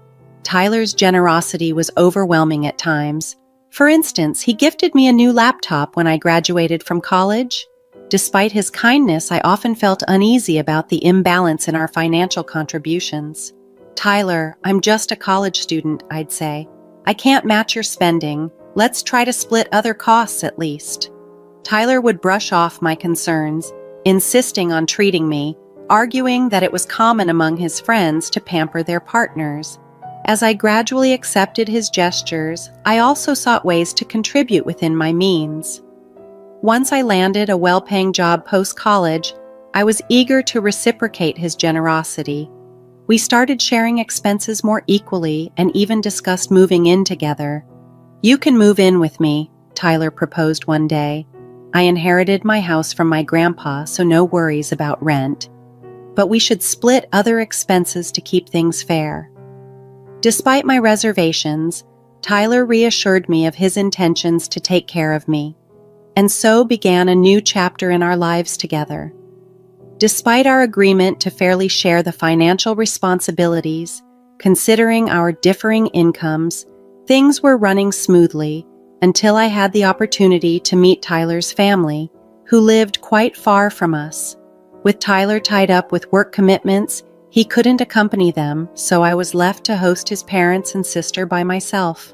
Tyler's generosity was overwhelming at times. For instance, he gifted me a new laptop when I graduated from college. Despite his kindness, I often felt uneasy about the imbalance in our financial contributions. Tyler, I'm just a college student, I'd say. I can't match your spending. Let's try to split other costs at least. Tyler would brush off my concerns, insisting on treating me, arguing that it was common among his friends to pamper their partners. As I gradually accepted his gestures, I also sought ways to contribute within my means. Once I landed a well-paying job post-college, I was eager to reciprocate his generosity. We started sharing expenses more equally and even discussed moving in together. You can move in with me, Tyler proposed one day. I inherited my house from my grandpa, so no worries about rent. But we should split other expenses to keep things fair. Despite my reservations, Tyler reassured me of his intentions to take care of me, and so began a new chapter in our lives together. Despite our agreement to fairly share the financial responsibilities, considering our differing incomes, things were running smoothly until I had the opportunity to meet Tyler's family, who lived quite far from us. With Tyler tied up with work commitments, he couldn't accompany them, so I was left to host his parents and sister by myself.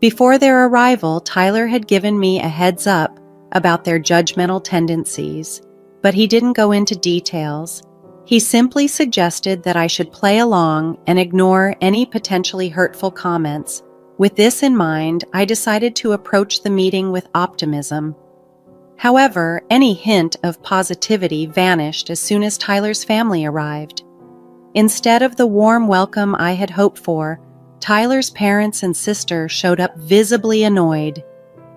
Before their arrival, Tyler had given me a heads up about their judgmental tendencies, but he didn't go into details. He simply suggested that I should play along and ignore any potentially hurtful comments. With this in mind, I decided to approach the meeting with optimism. However, any hint of positivity vanished as soon as Tyler's family arrived. Instead of the warm welcome I had hoped for, Tyler's parents and sister showed up visibly annoyed.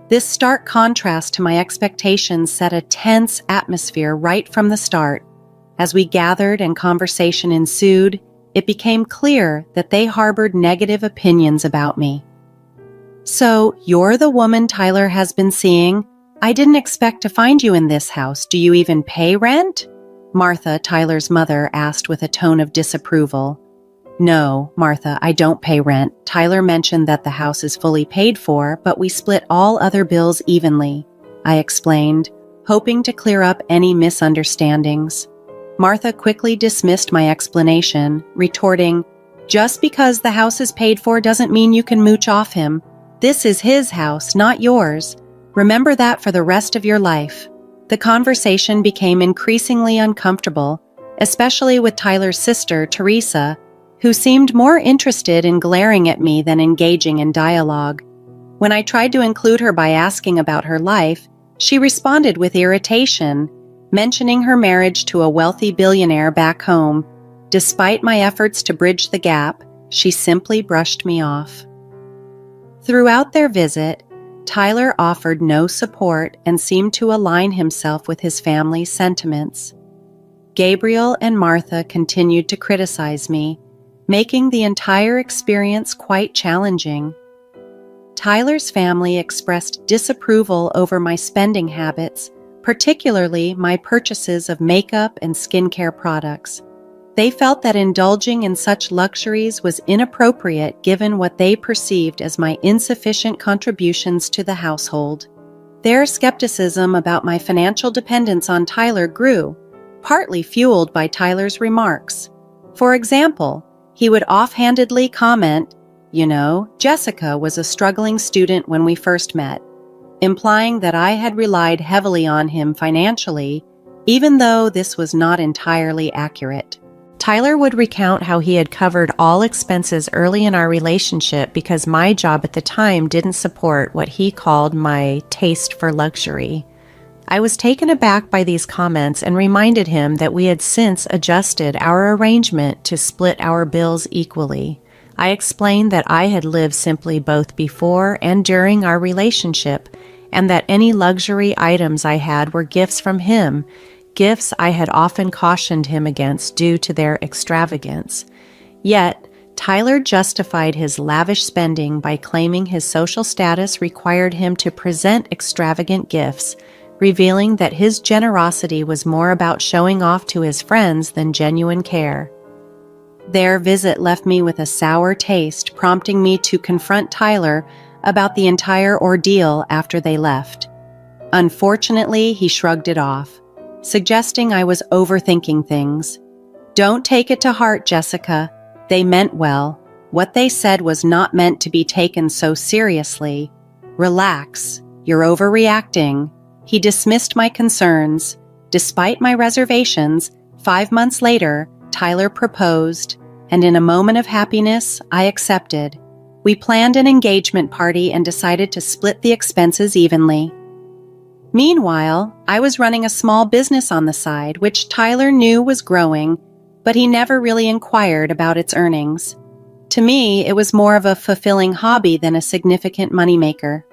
This stark contrast to my expectations set a tense atmosphere right from the start. As we gathered and conversation ensued, it became clear that they harbored negative opinions about me. "So, you're the woman Tyler has been seeing? I didn't expect to find you in this house. Do you even pay rent?" Martha, Tyler's mother, asked with a tone of disapproval. "No, Martha, I don't pay rent. Tyler mentioned that the house is fully paid for, but we split all other bills evenly," I explained, hoping to clear up any misunderstandings. Martha quickly dismissed my explanation, retorting, "Just because the house is paid for doesn't mean you can mooch off him. This is his house, not yours. Remember that for the rest of your life." The conversation became increasingly uncomfortable, especially with Tyler's sister, Teresa, who seemed more interested in glaring at me than engaging in dialogue. When I tried to include her by asking about her life, she responded with irritation, mentioning her marriage to a wealthy billionaire back home. Despite my efforts to bridge the gap, she simply brushed me off. Throughout their visit, Tyler offered no support and seemed to align himself with his family's sentiments. Gabriel and Martha continued to criticize me, making the entire experience quite challenging. Tyler's family expressed disapproval over my spending habits, particularly my purchases of makeup and skincare products. They felt that indulging in such luxuries was inappropriate given what they perceived as my insufficient contributions to the household. Their skepticism about my financial dependence on Tyler grew, partly fueled by Tyler's remarks. For example, he would offhandedly comment, Jessica was a struggling student when we first met, implying that I had relied heavily on him financially, even though this was not entirely accurate. Tyler would recount how he had covered all expenses early in our relationship because my job at the time didn't support what he called my taste for luxury. I was taken aback by these comments and reminded him that we had since adjusted our arrangement to split our bills equally. I explained that I had lived simply both before and during our relationship, and that any luxury items I had were gifts from him, gifts I had often cautioned him against due to their extravagance. Yet, Tyler justified his lavish spending by claiming his social status required him to present extravagant gifts, revealing that his generosity was more about showing off to his friends than genuine care. Their visit left me with a sour taste, prompting me to confront Tyler about the entire ordeal after they left. Unfortunately, he shrugged it off, suggesting I was overthinking things. "Don't take it to heart, Jessica. They meant well. What they said was not meant to be taken so seriously. Relax. You're overreacting." He dismissed my concerns. Despite my reservations, 5 months later, Tyler proposed, and in a moment of happiness, I accepted. We planned an engagement party and decided to split the expenses evenly. Meanwhile, I was running a small business on the side, which Tyler knew was growing, but he never really inquired about its earnings. To me, it was more of a fulfilling hobby than a significant moneymaker.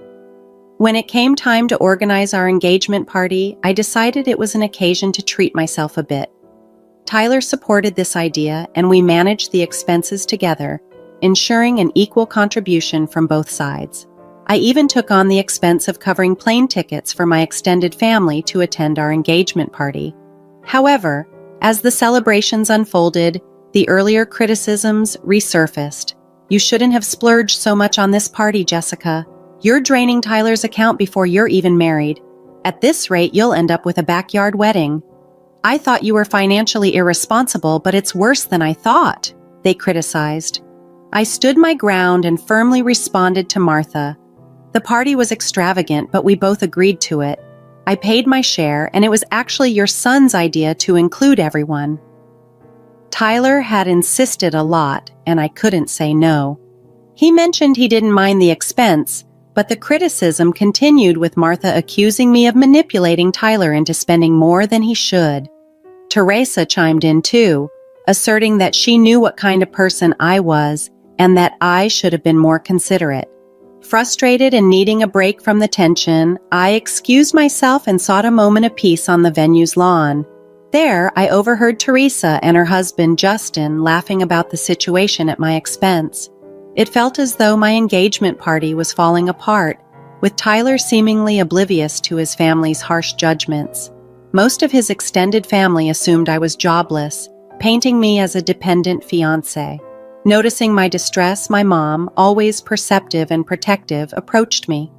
When it came time to organize our engagement party, I decided it was an occasion to treat myself a bit. Tyler supported this idea, and we managed the expenses together, ensuring an equal contribution from both sides. I even took on the expense of covering plane tickets for my extended family to attend our engagement party. However, as the celebrations unfolded, the earlier criticisms resurfaced. "You shouldn't have splurged so much on this party, Jessica. You're draining Tyler's account before you're even married. At this rate, you'll end up with a backyard wedding. I thought you were financially irresponsible, but it's worse than I thought," they criticized. I stood my ground and firmly responded to Martha. "The party was extravagant, but we both agreed to it. I paid my share, and it was actually your son's idea to include everyone." Tyler had insisted a lot, and I couldn't say no. He mentioned he didn't mind the expense, but the criticism continued, with Martha accusing me of manipulating Tyler into spending more than he should. Teresa chimed in too, asserting that she knew what kind of person I was and that I should have been more considerate. Frustrated and needing a break from the tension, I excused myself and sought a moment of peace on the venue's lawn. There, I overheard Teresa and her husband Justin laughing about the situation at my expense. It felt as though my engagement party was falling apart, with Tyler seemingly oblivious to his family's harsh judgments. Most of his extended family assumed I was jobless, painting me as a dependent fiancé. Noticing my distress, my mom, always perceptive and protective, approached me.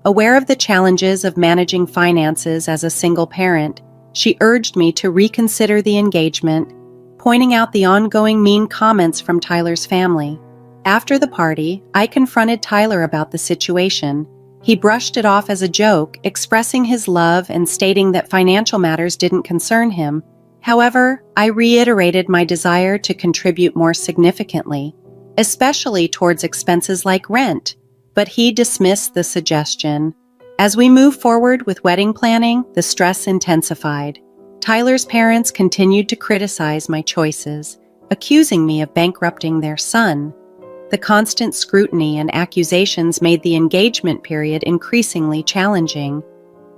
Aware of the challenges of managing finances as a single parent, she urged me to reconsider the engagement, pointing out the ongoing mean comments from Tyler's family. After the party, I confronted Tyler about the situation. He brushed it off as a joke, expressing his love and stating that financial matters didn't concern him. However, I reiterated my desire to contribute more significantly, especially towards expenses like rent, but he dismissed the suggestion. As we moved forward with wedding planning, the stress intensified. Tyler's parents continued to criticize my choices, accusing me of bankrupting their son. The constant scrutiny and accusations made the engagement period increasingly challenging.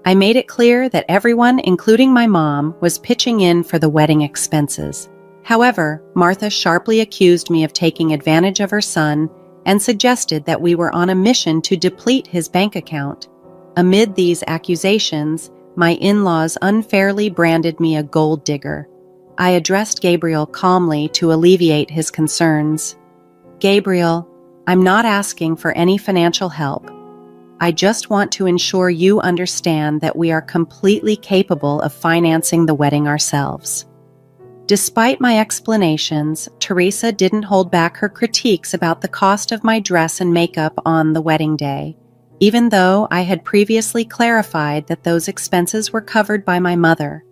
I made it clear that everyone, including my mom, was pitching in for the wedding expenses. However, Martha sharply accused me of taking advantage of her son and suggested that we were on a mission to deplete his bank account. Amid these accusations, my in-laws unfairly branded me a gold digger. I addressed Gabriel calmly to alleviate his concerns. "Gabriel, I'm not asking for any financial help. I just want to ensure you understand that we are completely capable of financing the wedding ourselves." Despite my explanations, Teresa didn't hold back her critiques about the cost of my dress and makeup on the wedding day, even though I had previously clarified that those expenses were covered by my mother.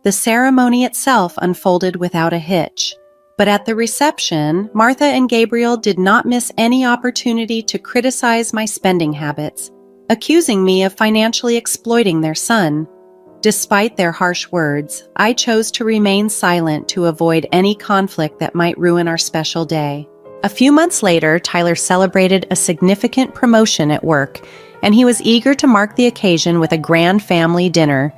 The ceremony itself unfolded without a hitch, but at the reception, Martha and Gabriel did not miss any opportunity to criticize my spending habits, accusing me of financially exploiting their son. Despite their harsh words, I chose to remain silent to avoid any conflict that might ruin our special day. A few months later, Tyler celebrated a significant promotion at work, and he was eager to mark the occasion with a grand family dinner.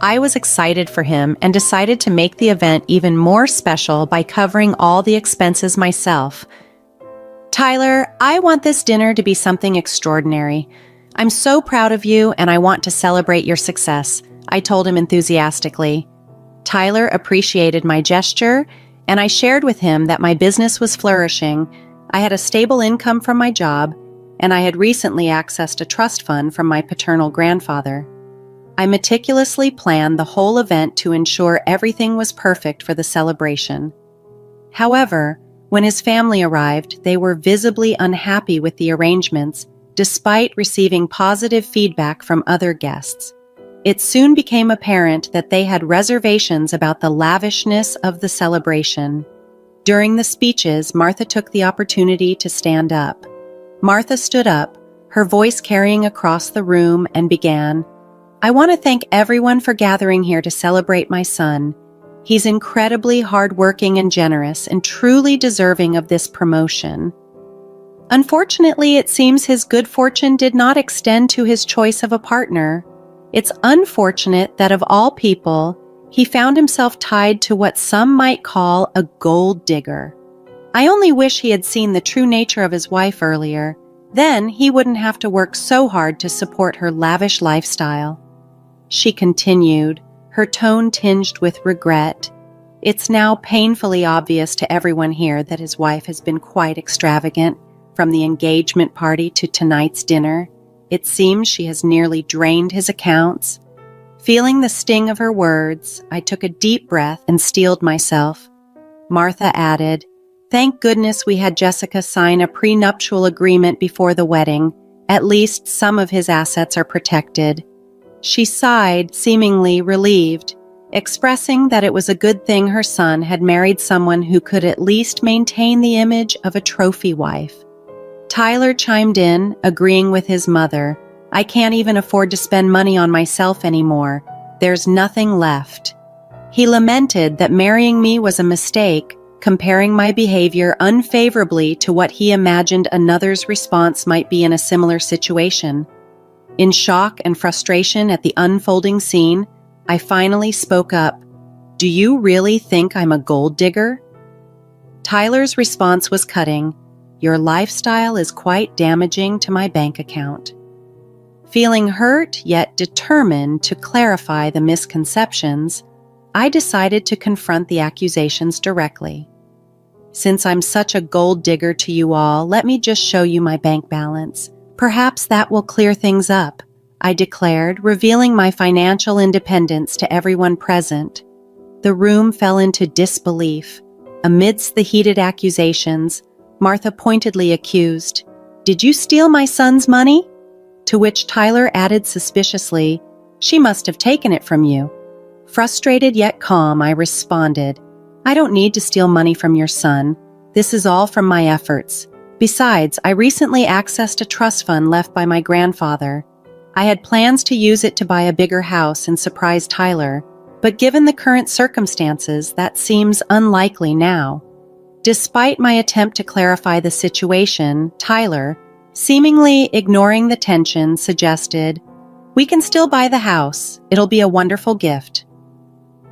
I was excited for him and decided to make the event even more special by covering all the expenses myself. "Tyler, I want this dinner to be something extraordinary. I'm so proud of you and I want to celebrate your success," I told him enthusiastically. Tyler appreciated my gesture, and I shared with him that my business was flourishing. I had a stable income from my job, and I had recently accessed a trust fund from my paternal grandfather. I meticulously planned the whole event to ensure everything was perfect for the celebration. However, when his family arrived, they were visibly unhappy with the arrangements, despite receiving positive feedback from other guests. It soon became apparent that they had reservations about the lavishness of the celebration. During the speeches, Martha took the opportunity to stand up. Martha stood up, her voice carrying across the room, and began, "I want to thank everyone for gathering here to celebrate my son. He's incredibly hardworking and generous and truly deserving of this promotion. Unfortunately, it seems his good fortune did not extend to his choice of a partner. It's unfortunate that of all people, he found himself tied to what some might call a gold digger. I only wish he had seen the true nature of his wife earlier. Then he wouldn't have to work so hard to support her lavish lifestyle." She continued, her tone tinged with regret. "It's now painfully obvious to everyone here that his wife has been quite extravagant, from the engagement party to tonight's dinner. It seems she has nearly drained his accounts." Feeling the sting of her words, I took a deep breath and steeled myself. Martha added, "Thank goodness we had Jessica sign a prenuptial agreement before the wedding. At least some of his assets are protected." She sighed, seemingly relieved, expressing that it was a good thing her son had married someone who could at least maintain the image of a trophy wife. Tyler chimed in, agreeing with his mother. "I can't even afford to spend money on myself anymore. There's nothing left." He lamented that marrying me was a mistake, comparing my behavior unfavorably to what he imagined another's response might be in a similar situation. In shock and frustration at the unfolding scene, I finally spoke up. "Do you really think I'm a gold digger?" Tyler's response was cutting. "Your lifestyle is quite damaging to my bank account." Feeling hurt yet determined to clarify the misconceptions, I decided to confront the accusations directly. "Since I'm such a gold digger to you all, let me just show you my bank balance. Perhaps that will clear things up," I declared, revealing my financial independence to everyone present. The room fell into disbelief. Amidst the heated accusations, Martha pointedly accused, "Did you steal my son's money?" To which Tyler added suspiciously, "She must have taken it from you." Frustrated yet calm, I responded, "I don't need to steal money from your son. This is all from my efforts. Besides, I recently accessed a trust fund left by my grandfather. I had plans to use it to buy a bigger house and surprise Tyler. But given the current circumstances, that seems unlikely now. Despite my attempt to clarify the situation, Tyler, seemingly ignoring the tension, suggested, "We can still buy the house. It'll be a wonderful gift."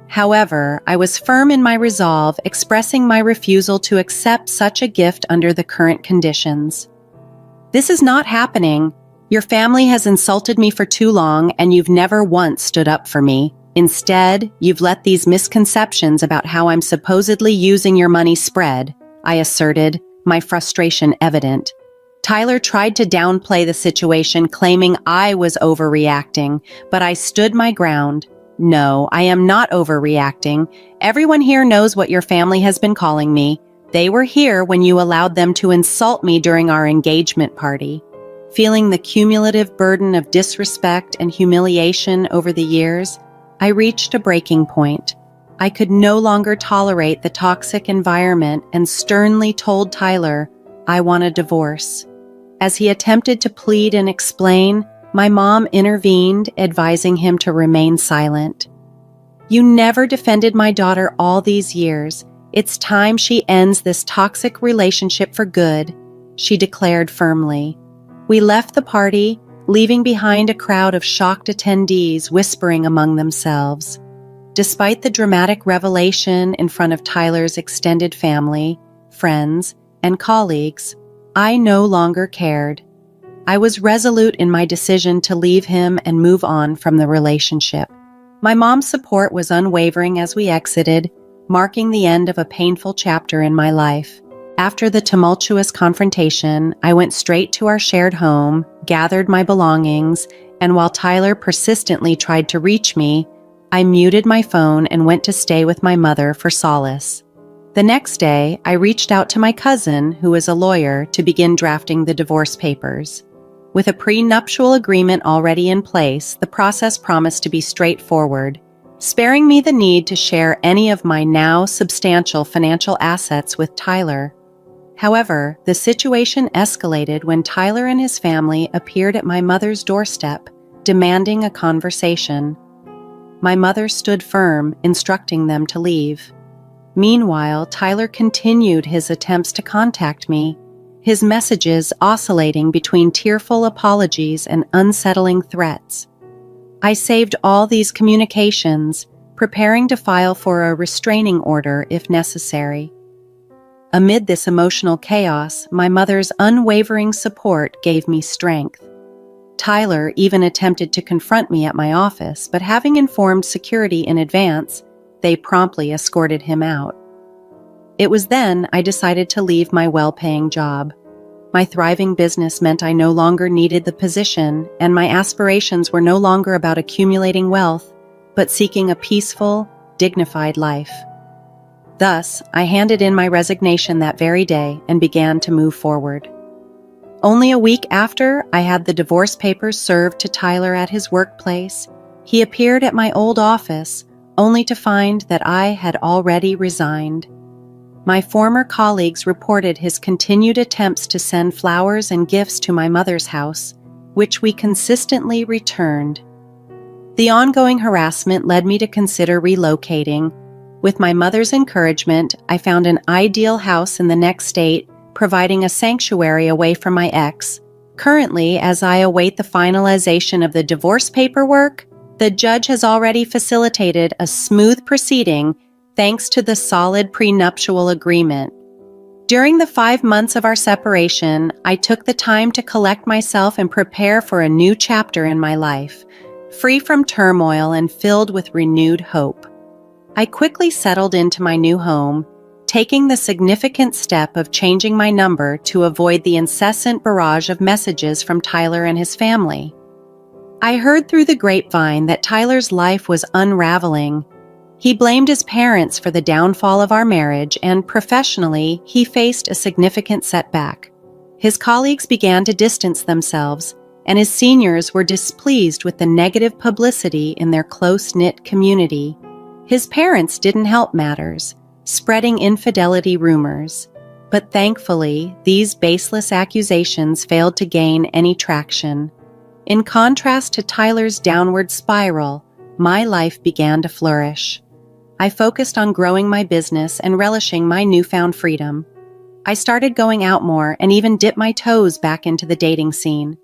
However, I was firm in my resolve, expressing my refusal to accept such a gift under the current conditions. "This is not happening. Your family has insulted me for too long, and you've never once stood up for me. Instead, you've let these misconceptions about how I'm supposedly using your money spread," I asserted, my frustration evident. Tyler tried to downplay the situation, claiming I was overreacting, but I stood my ground. "No, I am not overreacting. Everyone here knows what your family has been calling me. They were here when you allowed them to insult me during our engagement party." Feeling the cumulative burden of disrespect and humiliation over the years, I reached a breaking point. I could no longer tolerate the toxic environment and sternly told Tyler, "I want a divorce." As he attempted to plead and explain, my mom intervened, advising him to remain silent. "You never defended my daughter all these years. It's time she ends this toxic relationship for good," she declared firmly. We left the party, leaving behind a crowd of shocked attendees whispering among themselves. Despite the dramatic revelation in front of Tyler's extended family, friends, and colleagues, I no longer cared. I was resolute in my decision to leave him and move on from the relationship. My mom's support was unwavering as we exited, marking the end of a painful chapter in my life. After the tumultuous confrontation, I went straight to our shared home, gathered my belongings, and while Tyler persistently tried to reach me, I muted my phone and went to stay with my mother for solace. The next day, I reached out to my cousin, who is a lawyer, to begin drafting the divorce papers. With a prenuptial agreement already in place, the process promised to be straightforward, sparing me the need to share any of my now substantial financial assets with Tyler. However, the situation escalated when Tyler and his family appeared at my mother's doorstep, demanding a conversation. My mother stood firm, instructing them to leave. Meanwhile, Tyler continued his attempts to contact me, his messages oscillating between tearful apologies and unsettling threats. I saved all these communications, preparing to file for a restraining order if necessary. Amid this emotional chaos, my mother's unwavering support gave me strength. Tyler even attempted to confront me at my office, but having informed security in advance, they promptly escorted him out. It was then I decided to leave my well-paying job. My thriving business meant I no longer needed the position, and my aspirations were no longer about accumulating wealth, but seeking a peaceful, dignified life. Thus, I handed in my resignation that very day and began to move forward. Only a week after I had the divorce papers served to Tyler at his workplace, he appeared at my old office, only to find that I had already resigned. My former colleagues reported his continued attempts to send flowers and gifts to my mother's house, which we consistently returned. The ongoing harassment led me to consider relocating. With my mother's encouragement, I found an ideal house in the next state, providing a sanctuary away from my ex. Currently, as I await the finalization of the divorce paperwork, the judge has already facilitated a smooth proceeding thanks to the solid prenuptial agreement. During the 5 months of our separation, I took the time to collect myself and prepare for a new chapter in my life, free from turmoil and filled with renewed hope. I quickly settled into my new home, taking the significant step of changing my number to avoid the incessant barrage of messages from Tyler and his family. I heard through the grapevine that Tyler's life was unraveling. He blamed his parents for the downfall of our marriage, and professionally, he faced a significant setback. His colleagues began to distance themselves, and his seniors were displeased with the negative publicity in their close-knit community. His parents didn't help matters, spreading infidelity rumors. But thankfully, these baseless accusations failed to gain any traction. In contrast to Tyler's downward spiral, my life began to flourish. I focused on growing my business and relishing my newfound freedom. I started going out more and even dipped my toes back into the dating scene.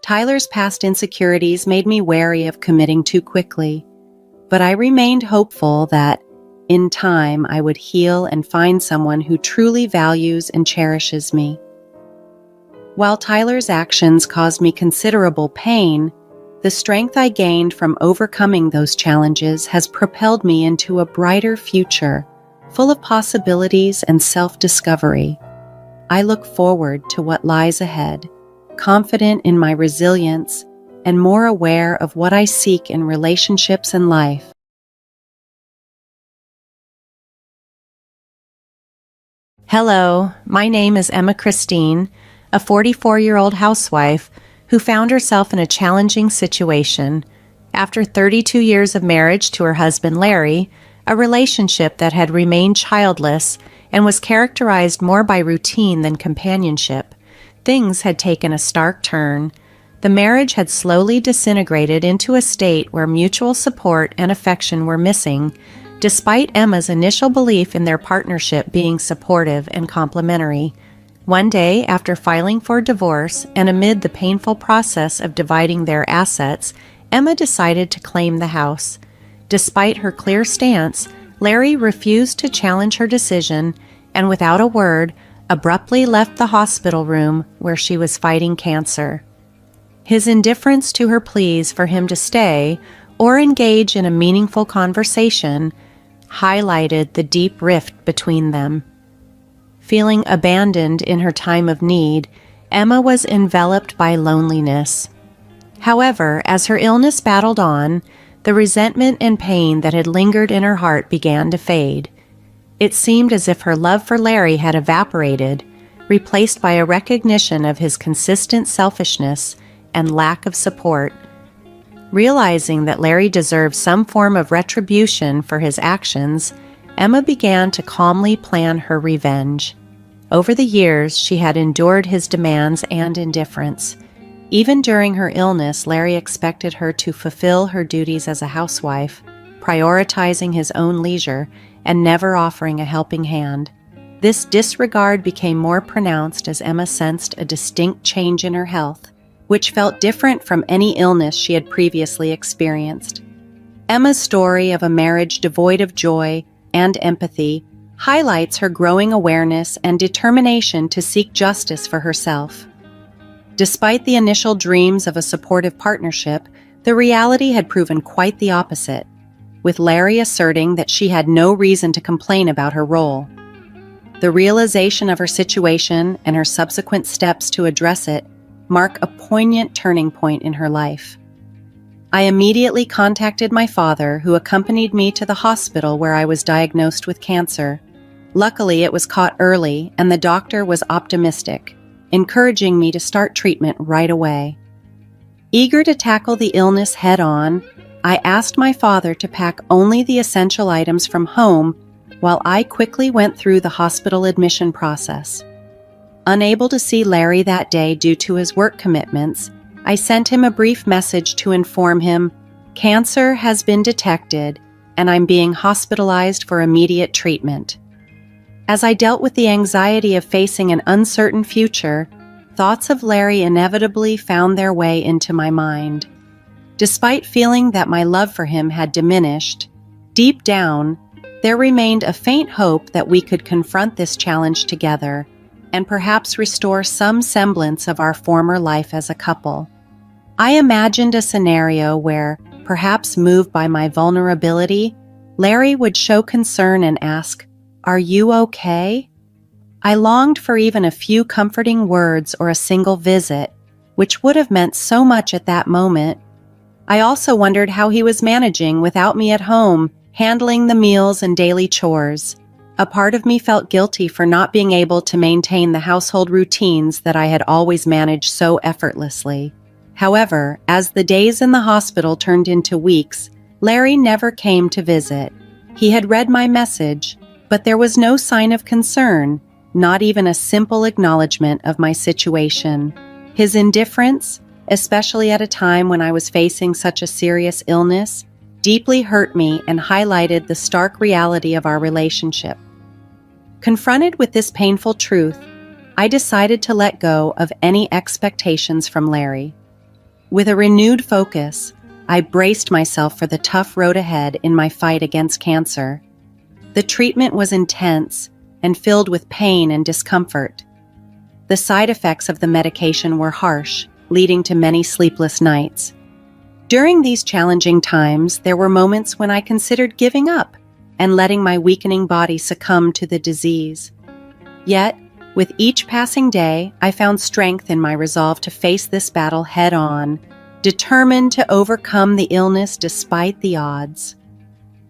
Tyler's past insecurities made me wary of committing too quickly, but I remained hopeful that, in time, I would heal and find someone who truly values and cherishes me. While Tyler's actions caused me considerable pain, the strength I gained from overcoming those challenges has propelled me into a brighter future, full of possibilities and self-discovery. I look forward to what lies ahead, confident in my resilience and more aware of what I seek in relationships and life. Hello, my name is Emma Christine, a 44-year-old housewife who found herself in a challenging situation after 32 years of marriage to her husband Larry, a relationship that had remained childless and was characterized more by routine than companionship. Things had taken a stark turn. The marriage had slowly disintegrated into a state where mutual support and affection were missing, despite Emma's initial belief in their partnership being supportive and complementary. One day, after filing for divorce and amid the painful process of dividing their assets, Emma decided to claim the house. Despite her clear stance, Larry refused to challenge her decision and, without a word, abruptly left the hospital room where she was fighting cancer. His indifference to her pleas for him to stay or engage in a meaningful conversation highlighted the deep rift between them. Feeling abandoned in her time of need, Emma was enveloped by loneliness. However, as her illness battled on, the resentment and pain that had lingered in her heart began to fade. It seemed as if her love for Larry had evaporated, replaced by a recognition of his consistent selfishness and lack of support. Realizing that Larry deserved some form of retribution for his actions, Emma began to calmly plan her revenge. Over the years, she had endured his demands and indifference. Even during her illness, Larry expected her to fulfill her duties as a housewife, prioritizing his own leisure and never offering a helping hand. This disregard became more pronounced as Emma sensed a distinct change in her health, which felt different from any illness she had previously experienced. Emma's story of a marriage devoid of joy and empathy highlights her growing awareness and determination to seek justice for herself. Despite the initial dreams of a supportive partnership, the reality had proven quite the opposite, with Larry asserting that she had no reason to complain about her role. The realization of her situation and her subsequent steps to address it mark a poignant turning point in her life. I immediately contacted my father, who accompanied me to the hospital where I was diagnosed with cancer. Luckily, it was caught early, and the doctor was optimistic, encouraging me to start treatment right away. Eager to tackle the illness head-on, I asked my father to pack only the essential items from home while I quickly went through the hospital admission process. Unable to see Larry that day due to his work commitments, I sent him a brief message to inform him, "Cancer has been detected, and I'm being hospitalized for immediate treatment." As I dealt with the anxiety of facing an uncertain future, thoughts of Larry inevitably found their way into my mind. Despite feeling that my love for him had diminished, deep down, there remained a faint hope that we could confront this challenge together and perhaps restore some semblance of our former life as a couple. I imagined a scenario where, perhaps moved by my vulnerability, Larry would show concern and ask, "Are you okay?" I longed for even a few comforting words or a single visit, which would have meant so much at that moment. I also wondered how he was managing without me at home, handling the meals and daily chores. A part of me felt guilty for not being able to maintain the household routines that I had always managed so effortlessly. However, as the days in the hospital turned into weeks, Larry never came to visit. He had read my message, but there was no sign of concern, not even a simple acknowledgement of my situation. His indifference, especially at a time when I was facing such a serious illness, deeply hurt me and highlighted the stark reality of our relationship. Confronted with this painful truth, I decided to let go of any expectations from Larry. With a renewed focus, I braced myself for the tough road ahead in my fight against cancer. The treatment was intense and filled with pain and discomfort. The side effects of the medication were harsh, leading to many sleepless nights. During these challenging times, there were moments when I considered giving up and letting my weakening body succumb to the disease. Yet, with each passing day, I found strength in my resolve to face this battle head-on, determined to overcome the illness despite the odds.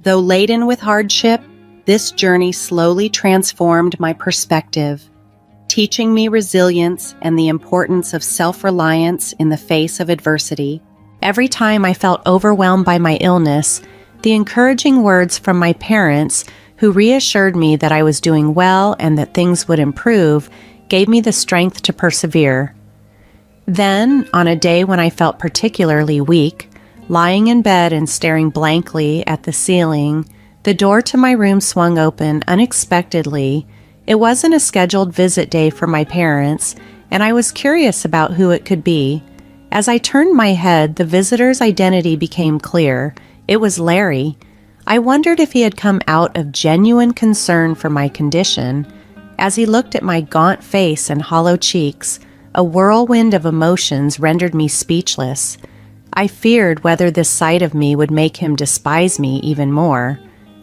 Though laden with hardship, this journey slowly transformed my perspective, teaching me resilience and the importance of self-reliance in the face of adversity. Every time I felt overwhelmed by my illness, the encouraging words from my parents, who reassured me that I was doing well and that things would improve, gave me the strength to persevere. Then, on a day when I felt particularly weak, lying in bed and staring blankly at the ceiling, the door to my room swung open unexpectedly. It wasn't a scheduled visit day for my parents, and I was curious about who it could be. As I turned my head, the visitor's identity became clear. It was Larry. I wondered if he had come out of genuine concern for my condition. As he looked at my gaunt face and hollow cheeks, a whirlwind of emotions rendered me speechless. I feared whether this side of me would make him despise me even more.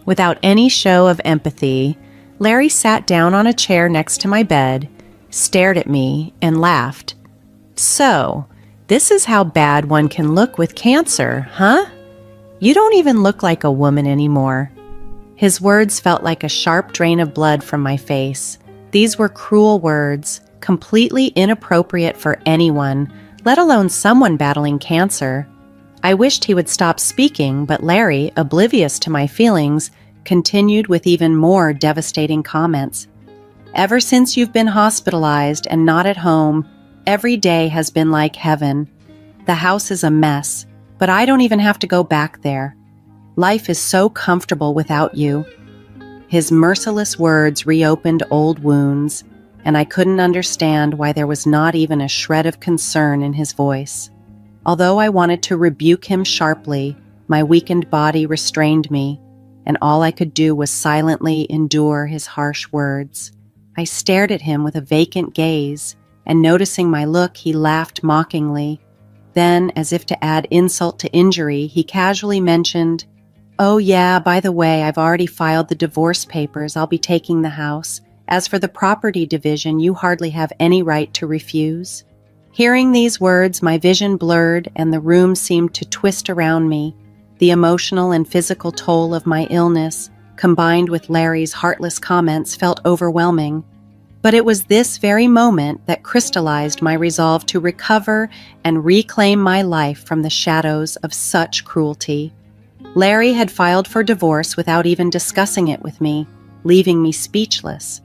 Without any show of empathy, Larry sat down on a chair next to my bed, stared at me, and laughed. "So, this is how bad one can look with cancer, huh? You don't even look like a woman anymore." His words felt like a sharp drain of blood from my face. These were cruel words, completely inappropriate for anyone, let alone someone battling cancer. I wished he would stop speaking, but Larry, oblivious to my feelings, continued with even more devastating comments. "Ever since you've been hospitalized and not at home, every day has been like heaven. The house is a mess, but I don't even have to go back there. Life is so comfortable without you." His merciless words reopened old wounds, and I couldn't understand why there was not even a shred of concern in his voice. Although I wanted to rebuke him sharply, my weakened body restrained me, and all I could do was silently endure his harsh words. I stared at him with a vacant gaze, and noticing my look, he laughed mockingly. Then, as if to add insult to injury, he casually mentioned, "Oh yeah, by the way, I've already filed the divorce papers. I'll be taking the house. As for the property division, you hardly have any right to refuse." Hearing these words, my vision blurred and the room seemed to twist around me. The emotional and physical toll of my illness, combined with Larry's heartless comments, felt overwhelming. But it was this very moment that crystallized my resolve to recover and reclaim my life from the shadows of such cruelty. Larry had filed for divorce without even discussing it with me, leaving me speechless.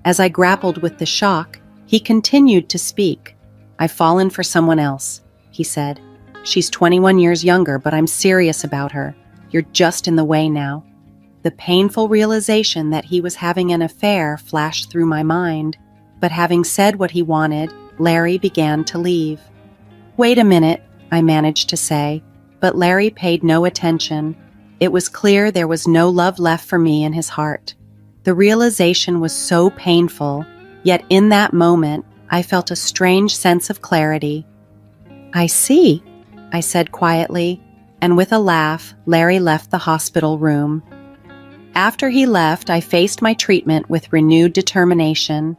As I grappled with the shock, he continued to speak. "I've fallen for someone else," he said. "She's 21 years younger, but I'm serious about her. You're just in the way now." The painful realization that he was having an affair flashed through my mind, but having said what he wanted, Larry began to leave. "Wait a minute," I managed to say, but Larry paid no attention. It was clear there was no love left for me in his heart. The realization was so painful, yet in that moment, I felt a strange sense of clarity. "I see," I said quietly, and with a laugh, Larry left the hospital room. After he left, I faced my treatment with renewed determination.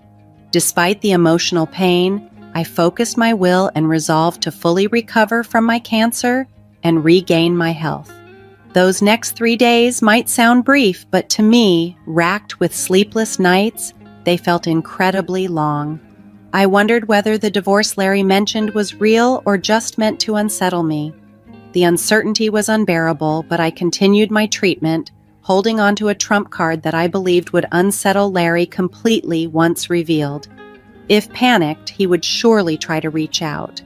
Despite the emotional pain, I focused my will and resolved to fully recover from my cancer and regain my health. Those next 3 days might sound brief, but to me, racked with sleepless nights, they felt incredibly long. I wondered whether the divorce Larry mentioned was real or just meant to unsettle me. The uncertainty was unbearable, but I continued my treatment, holding onto a trump card that I believed would unsettle Larry completely once revealed. If panicked, he would surely try to reach out.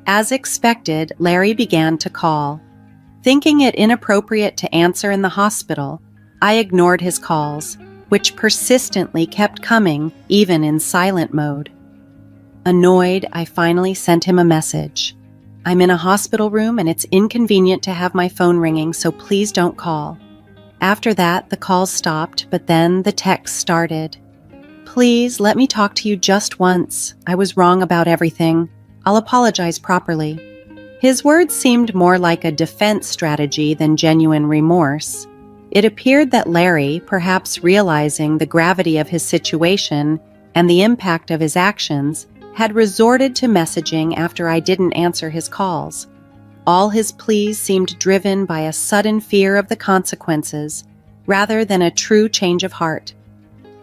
As expected, Larry began to call. Thinking it inappropriate to answer in the hospital, I ignored his calls, which persistently kept coming even in silent mode. Annoyed, I finally sent him a message. "I'm in a hospital room and it's inconvenient to have my phone ringing, so please don't call." After that, the calls stopped, but then the texts started. "Please, let me talk to you just once. I was wrong about everything. I'll apologize properly." His words seemed more like a defense strategy than genuine remorse. It appeared that Larry, perhaps realizing the gravity of his situation and the impact of his actions, had resorted to messaging after I didn't answer his calls. All his pleas seemed driven by a sudden fear of the consequences, rather than a true change of heart.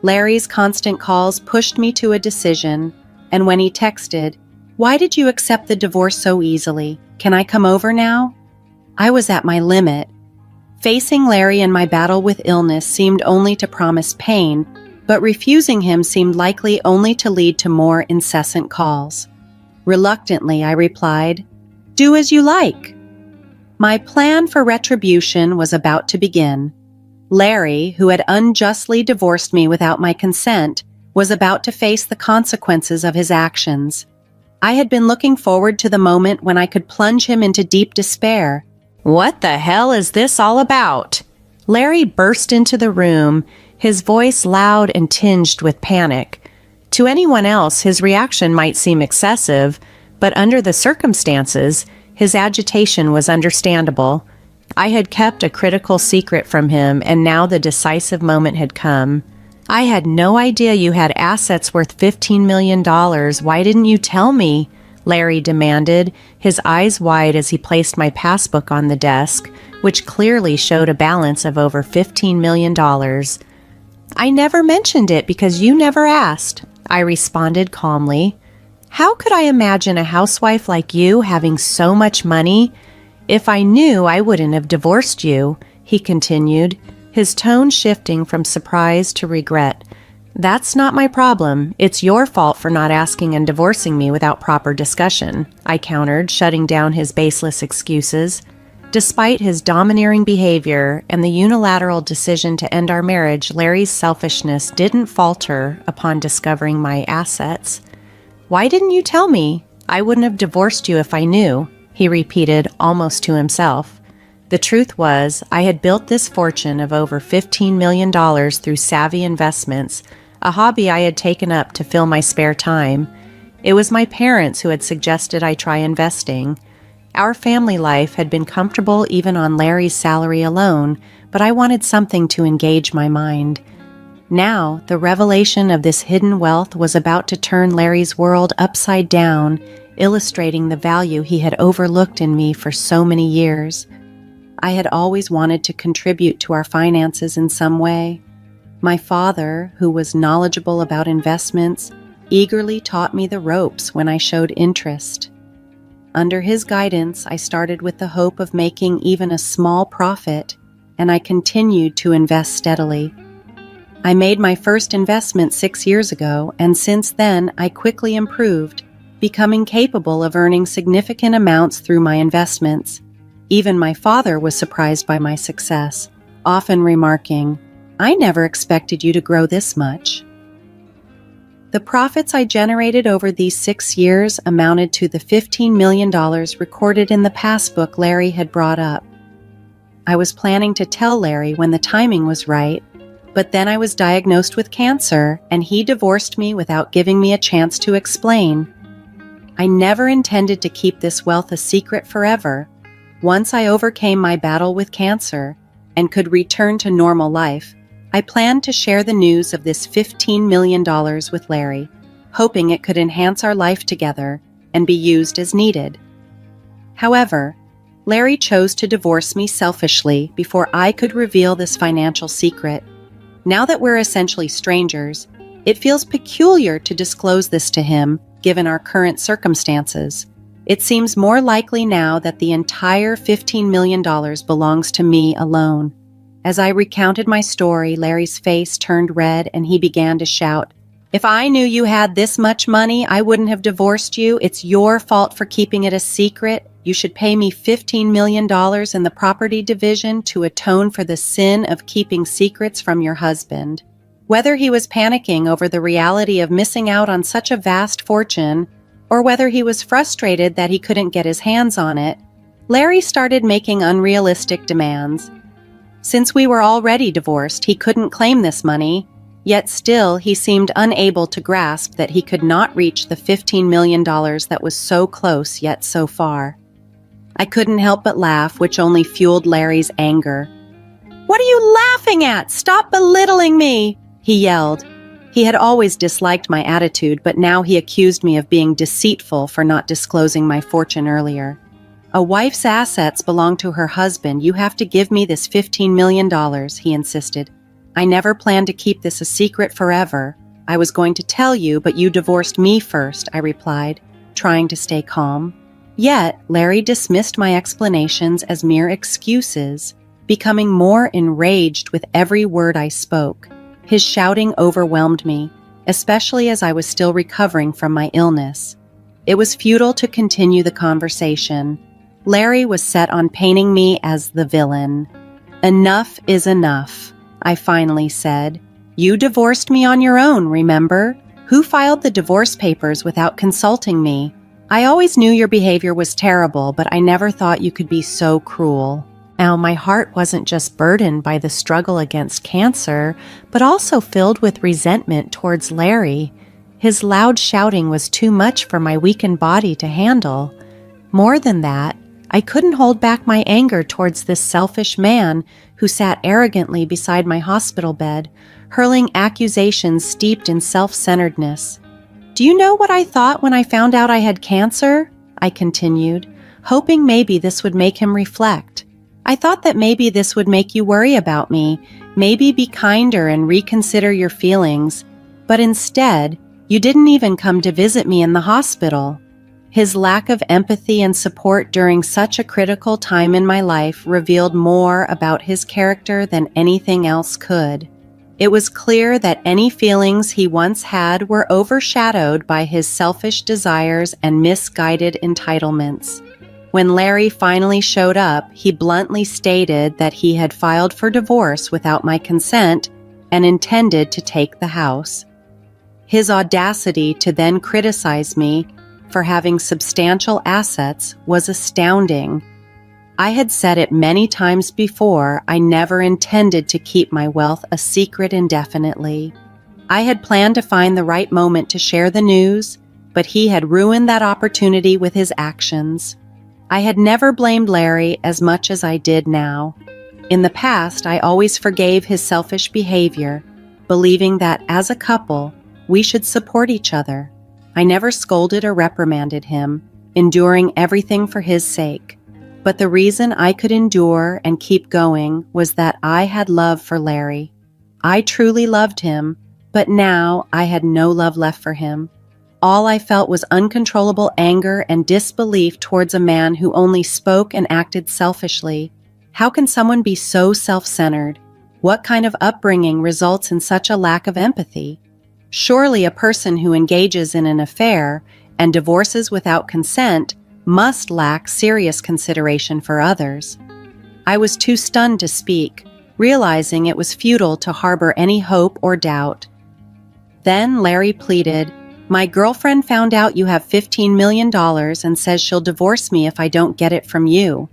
Larry's constant calls pushed me to a decision, and when he texted, "Why did you accept the divorce so easily? Can I come over now?" I was at my limit. Facing Larry in my battle with illness seemed only to promise pain, but refusing him seemed likely only to lead to more incessant calls. Reluctantly, I replied, "Do as you like." My plan for retribution was about to begin. Larry, who had unjustly divorced me without my consent, was about to face the consequences of his actions. I had been looking forward to the moment when I could plunge him into deep despair. "What the hell is this all about?" Larry burst into the room, his voice loud and tinged with panic. To anyone else, his reaction might seem excessive, but under the circumstances, his agitation was understandable. I had kept a critical secret from him, and now the decisive moment had come. "I had no idea you had assets worth $15 million. Why didn't you tell me?" Larry demanded, his eyes wide as he placed my passbook on the desk, which clearly showed a balance of over $15 million. "I never mentioned it because you never asked," I responded calmly. "How could I imagine a housewife like you having so much money? If I knew, I wouldn't have divorced you," he continued, his tone shifting from surprise to regret. "That's not my problem. It's your fault for not asking and divorcing me without proper discussion," I countered, shutting down his baseless excuses. Despite his domineering behavior and the unilateral decision to end our marriage, Larry's selfishness didn't falter upon discovering my assets. "Why didn't you tell me? I wouldn't have divorced you if I knew," he repeated almost to himself. The truth was, I had built this fortune of over $15 million through savvy investments, a hobby I had taken up to fill my spare time. It was my parents who had suggested I try investing. Our family life had been comfortable even on Larry's salary alone, but I wanted something to engage my mind. Now, the revelation of this hidden wealth was about to turn Larry's world upside down, illustrating the value he had overlooked in me for so many years. I had always wanted to contribute to our finances in some way. My father, who was knowledgeable about investments, eagerly taught me the ropes when I showed interest. Under his guidance, I started with the hope of making even a small profit, and I continued to invest steadily. I made my first investment 6 years ago, and since then I quickly improved, becoming capable of earning significant amounts through my investments. Even my father was surprised by my success, often remarking, "I never expected you to grow this much." The profits I generated over these 6 years amounted to the $15 million recorded in the passbook Larry had brought up. I was planning to tell Larry when the timing was right, but then I was diagnosed with cancer, and he divorced me without giving me a chance to explain. I never intended to keep this wealth a secret forever. Once I overcame my battle with cancer and could return to normal life, I planned to share the news of this $15 million with Larry, hoping it could enhance our life together and be used as needed. However, Larry chose to divorce me selfishly before I could reveal this financial secret. Now that we're essentially strangers, it feels peculiar to disclose this to him, given our current circumstances. It seems more likely now that the entire $15 million belongs to me alone. As I recounted my story, Larry's face turned red and he began to shout, "If I knew you had this much money, I wouldn't have divorced you. It's your fault for keeping it a secret. You should pay me $15 million in the property division to atone for the sin of keeping secrets from your husband." Whether he was panicking over the reality of missing out on such a vast fortune, or whether he was frustrated that he couldn't get his hands on it, Larry started making unrealistic demands. Since we were already divorced, he couldn't claim this money, yet still he seemed unable to grasp that he could not reach the $15 million that was so close yet so far. I couldn't help but laugh, which only fueled Larry's anger. "What are you laughing at? Stop belittling me!" he yelled. He had always disliked my attitude, but now he accused me of being deceitful for not disclosing my fortune earlier. "A wife's assets belong to her husband. You have to give me this $15 million, he insisted. "I never planned to keep this a secret forever. I was going to tell you, but you divorced me first," I replied, trying to stay calm. Yet, Larry dismissed my explanations as mere excuses, becoming more enraged with every word I spoke. His shouting overwhelmed me, especially as I was still recovering from my illness. It was futile to continue the conversation. Larry was set on painting me as the villain. "Enough is enough," I finally said. "You divorced me on your own, remember? Who filed the divorce papers without consulting me? I always knew your behavior was terrible, but I never thought you could be so cruel." Now, my heart wasn't just burdened by the struggle against cancer, but also filled with resentment towards Larry. His loud shouting was too much for my weakened body to handle. More than that, I couldn't hold back my anger towards this selfish man who sat arrogantly beside my hospital bed, hurling accusations steeped in self-centeredness. "Do you know what I thought when I found out I had cancer?" I continued, hoping maybe this would make him reflect. "I thought that maybe this would make you worry about me, maybe be kinder and reconsider your feelings. But instead, you didn't even come to visit me in the hospital." His lack of empathy and support during such a critical time in my life revealed more about his character than anything else could. It was clear that any feelings he once had were overshadowed by his selfish desires and misguided entitlements. When Larry finally showed up, he bluntly stated that he had filed for divorce without my consent and intended to take the house. His audacity to then criticize me for having substantial assets was astounding. I had said it many times before, I never intended to keep my wealth a secret indefinitely. I had planned to find the right moment to share the news, but he had ruined that opportunity with his actions. I had never blamed Larry as much as I did now. In the past, I always forgave his selfish behavior, believing that as a couple, we should support each other. I never scolded or reprimanded him, enduring everything for his sake. But the reason I could endure and keep going was that I had love for Larry. I truly loved him, but now I had no love left for him. All I felt was uncontrollable anger and disbelief towards a man who only spoke and acted selfishly. How can someone be so self-centered? What kind of upbringing results in such a lack of empathy? Surely a person who engages in an affair and divorces without consent must lack serious consideration for others. I was too stunned to speak, realizing it was futile to harbor any hope or doubt. Then Larry pleaded, "My girlfriend found out you have $15 million and says she'll divorce me if I don't get it from you.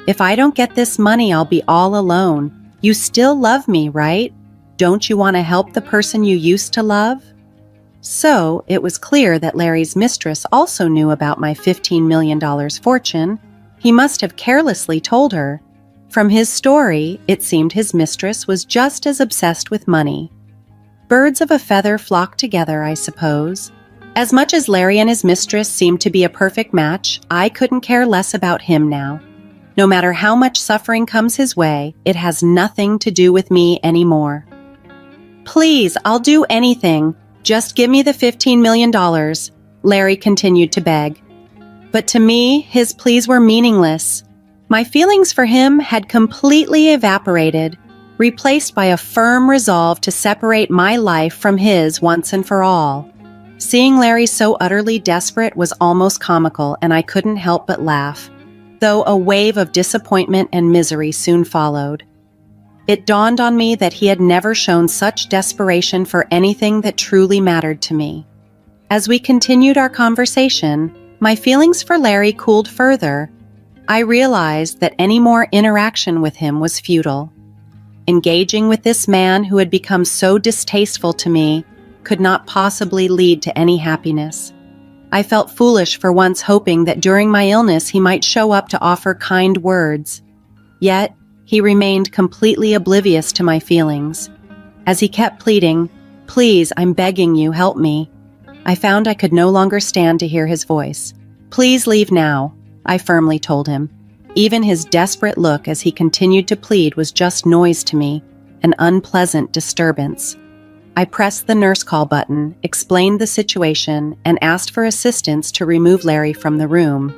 If I don't get this money, I'll be all alone. You still love me, right? Don't you want to help the person you used to love?" So, it was clear that Larry's mistress also knew about my $15 million fortune. He must have carelessly told her. From his story, it seemed his mistress was just as obsessed with money. Birds of a feather flock together, I suppose. As much as Larry and his mistress seemed to be a perfect match, I couldn't care less about him now. No matter how much suffering comes his way, it has nothing to do with me anymore. "Please, I'll do anything. Just give me the $15 million, Larry continued to beg. But to me, his pleas were meaningless. My feelings for him had completely evaporated, replaced by a firm resolve to separate my life from his once and for all. Seeing Larry so utterly desperate was almost comical, and I couldn't help but laugh. though a wave of disappointment and misery soon followed. It dawned on me that he had never shown such desperation for anything that truly mattered to me. As we continued our conversation, my feelings for Larry cooled further. I realized that any more interaction with him was futile. Engaging with this man who had become so distasteful to me could not possibly lead to any happiness. I felt foolish for once hoping that during my illness he might show up to offer kind words. Yet, he remained completely oblivious to my feelings. As he kept pleading, "Please, I'm begging you, help me," I found I could no longer stand to hear his voice. "Please leave now," I firmly told him. Even his desperate look as he continued to plead was just noise to me, an unpleasant disturbance. I pressed the nurse call button, explained the situation, and asked for assistance to remove Larry from the room.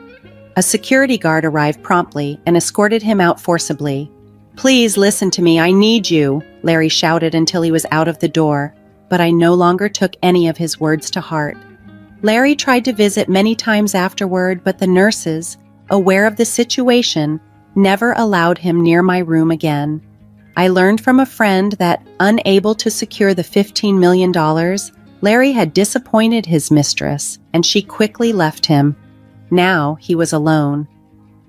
A security guard arrived promptly and escorted him out forcibly. "Please listen to me, I need you," Larry shouted until he was out of the door, but I no longer took any of his words to heart. Larry tried to visit many times afterward, but the nurses, aware of the situation, never allowed him near my room again. I learned from a friend that, unable to secure the $15 million, Larry had disappointed his mistress, and she quickly left him. Now he was alone.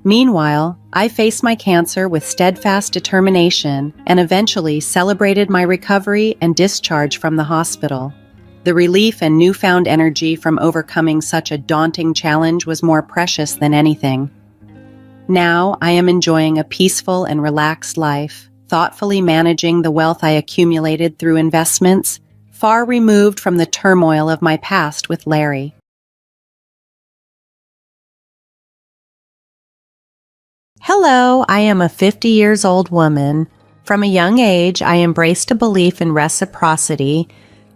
Meanwhile, I faced my cancer with steadfast determination and eventually celebrated my recovery and discharge from the hospital. The relief and newfound energy from overcoming such a daunting challenge was more precious than anything. Now I am enjoying a peaceful and relaxed life, thoughtfully managing the wealth I accumulated through investments, far removed from the turmoil of my past with Larry. Hello, I am a 50 years old woman. From a young age, I embraced a belief in reciprocity,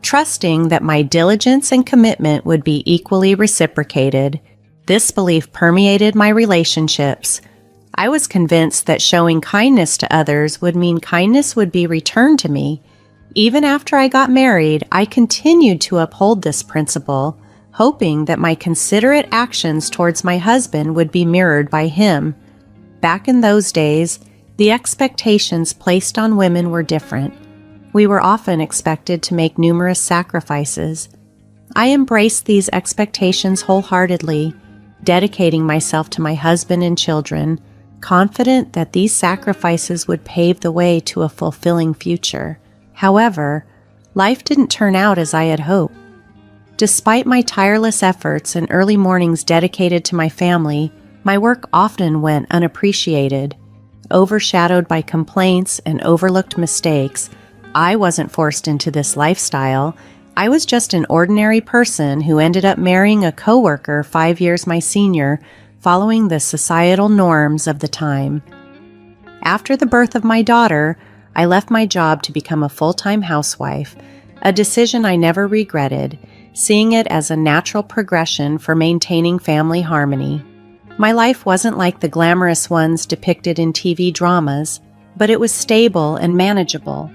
trusting that my diligence and commitment would be equally reciprocated. This belief permeated my relationships. I was convinced that showing kindness to others would mean kindness would be returned to me. Even after I got married, I continued to uphold this principle, hoping that my considerate actions towards my husband would be mirrored by him. Back in those days, the expectations placed on women were different. We were often expected to make numerous sacrifices. I embraced these expectations wholeheartedly, dedicating myself to my husband and children, confident that these sacrifices would pave the way to a fulfilling future. However, life didn't turn out as I had hoped. Despite my tireless efforts and early mornings dedicated to my family, my work often went unappreciated. Overshadowed by complaints and overlooked mistakes, I wasn't forced into this lifestyle. I was just an ordinary person who ended up marrying a coworker 5 years my senior, following the societal norms of the time. After the birth of my daughter, I left my job to become a full-time housewife, a decision I never regretted, seeing it as a natural progression for maintaining family harmony. My life wasn't like the glamorous ones depicted in TV dramas, but it was stable and manageable.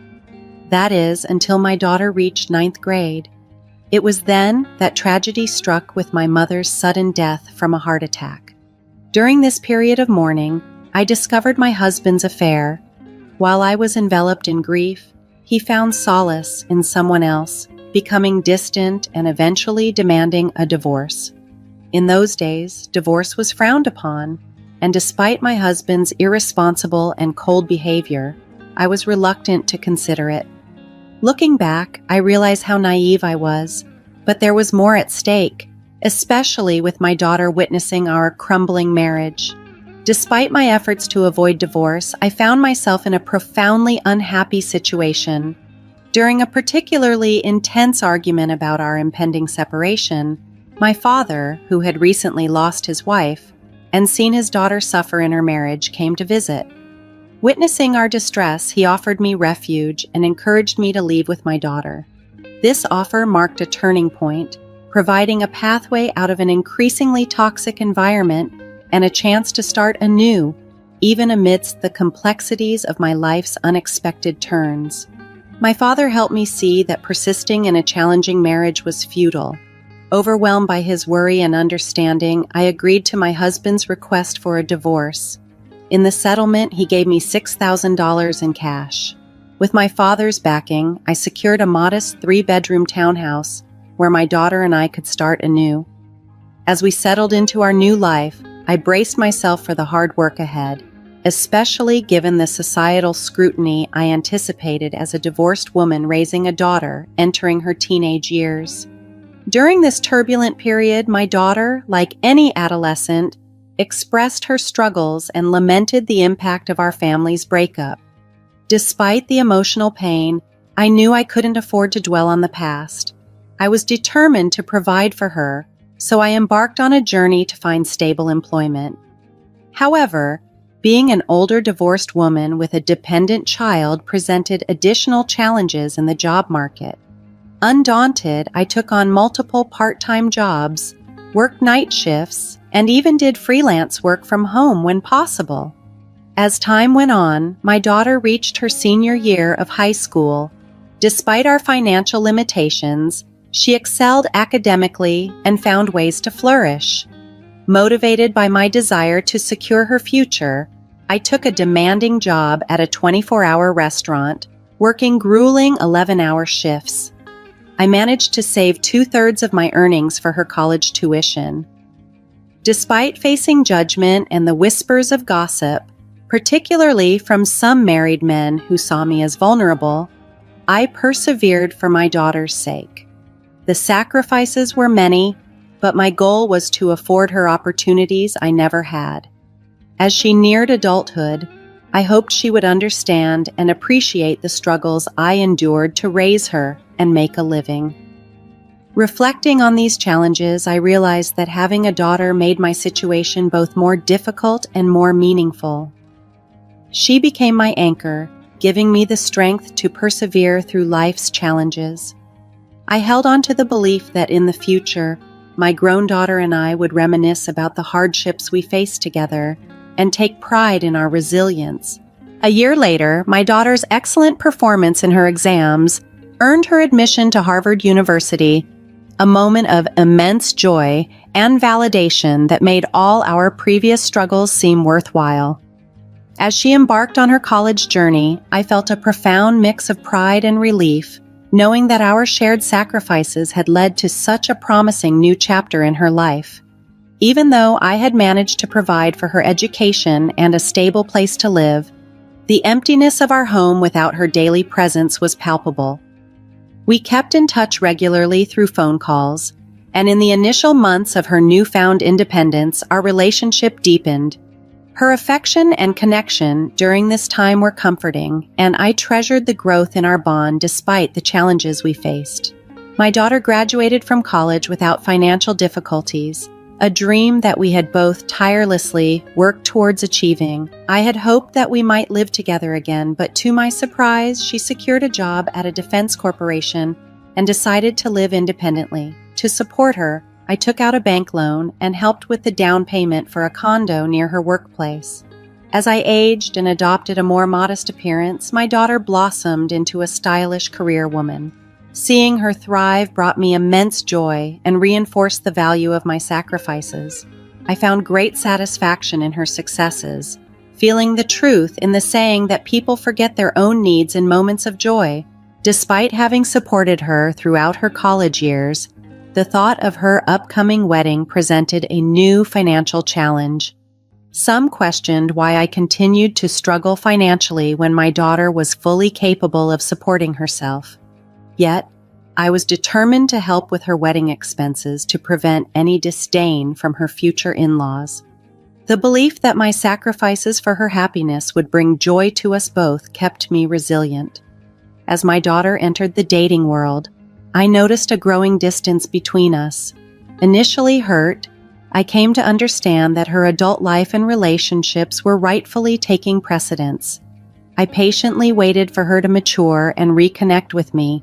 That is, until my daughter reached 9th grade. It was then that tragedy struck with my mother's sudden death from a heart attack. During this period of mourning, I discovered my husband's affair. While I was enveloped in grief, he found solace in someone else, becoming distant and eventually demanding a divorce. In those days, divorce was frowned upon, and despite my husband's irresponsible and cold behavior, I was reluctant to consider it. Looking back, I realize how naive I was, but there was more at stake, especially with my daughter witnessing our crumbling marriage. Despite my efforts to avoid divorce, I found myself in a profoundly unhappy situation. During a particularly intense argument about our impending separation, my father, who had recently lost his wife and seen his daughter suffer in her marriage, came to visit. Witnessing our distress, he offered me refuge and encouraged me to leave with my daughter. This offer marked a turning point, providing a pathway out of an increasingly toxic environment and a chance to start anew, even amidst the complexities of my life's unexpected turns. My father helped me see that persisting in a challenging marriage was futile. Overwhelmed by his worry and understanding, I agreed to my husband's request for a divorce. In the settlement, he gave me $6,000 in cash. With my father's backing, I secured a modest 3-bedroom townhouse where my daughter and I could start anew. As we settled into our new life, I braced myself for the hard work ahead, especially given the societal scrutiny I anticipated as a divorced woman raising a daughter entering her teenage years. During this turbulent period, my daughter, like any adolescent, expressed her struggles and lamented the impact of our family's breakup. Despite the emotional pain, I knew I couldn't afford to dwell on the past. I was determined to provide for her, so I embarked on a journey to find stable employment. However, being an older divorced woman with a dependent child presented additional challenges in the job market. Undaunted, I took on multiple part-time jobs, worked night shifts, and even did freelance work from home when possible. As time went on, my daughter reached her senior year of high school. Despite our financial limitations, she excelled academically and found ways to flourish. Motivated by my desire to secure her future, I took a demanding job at a 24-hour restaurant, working grueling 11-hour shifts. I managed to save 2/3 of my earnings for her college tuition. Despite facing judgment and the whispers of gossip, particularly from some married men who saw me as vulnerable, I persevered for my daughter's sake. The sacrifices were many, but my goal was to afford her opportunities I never had. As she neared adulthood, I hoped she would understand and appreciate the struggles I endured to raise her and make a living. Reflecting on these challenges, I realized that having a daughter made my situation both more difficult and more meaningful. She became my anchor, giving me the strength to persevere through life's challenges. I held on to the belief that in the future, my grown daughter and I would reminisce about the hardships we faced together and take pride in our resilience. A year later, my daughter's excellent performance in her exams earned her admission to Harvard University, a moment of immense joy and validation that made all our previous struggles seem worthwhile. As she embarked on her college journey, I felt a profound mix of pride and relief, knowing that our shared sacrifices had led to such a promising new chapter in her life. Even though I had managed to provide for her education and a stable place to live, the emptiness of our home without her daily presence was palpable. We kept in touch regularly through phone calls, and in the initial months of her newfound independence, our relationship deepened. Her affection and connection during this time were comforting, and I treasured the growth in our bond despite the challenges we faced. My daughter graduated from college without financial difficulties, a dream that we had both tirelessly worked towards achieving. I had hoped that we might live together again, but to my surprise, she secured a job at a defense corporation and decided to live independently. To support her, I took out a bank loan and helped with the down payment for a condo near her workplace. As I aged and adopted a more modest appearance, my daughter blossomed into a stylish career woman. Seeing her thrive brought me immense joy and reinforced the value of my sacrifices. I found great satisfaction in her successes, feeling the truth in the saying that people forget their own needs in moments of joy. Despite having supported her throughout her college years, the thought of her upcoming wedding presented a new financial challenge. Some questioned why I continued to struggle financially when my daughter was fully capable of supporting herself. Yet, I was determined to help with her wedding expenses to prevent any disdain from her future in-laws. The belief that my sacrifices for her happiness would bring joy to us both kept me resilient. As my daughter entered the dating world, I noticed a growing distance between us. Initially hurt, I came to understand that her adult life and relationships were rightfully taking precedence. I patiently waited for her to mature and reconnect with me,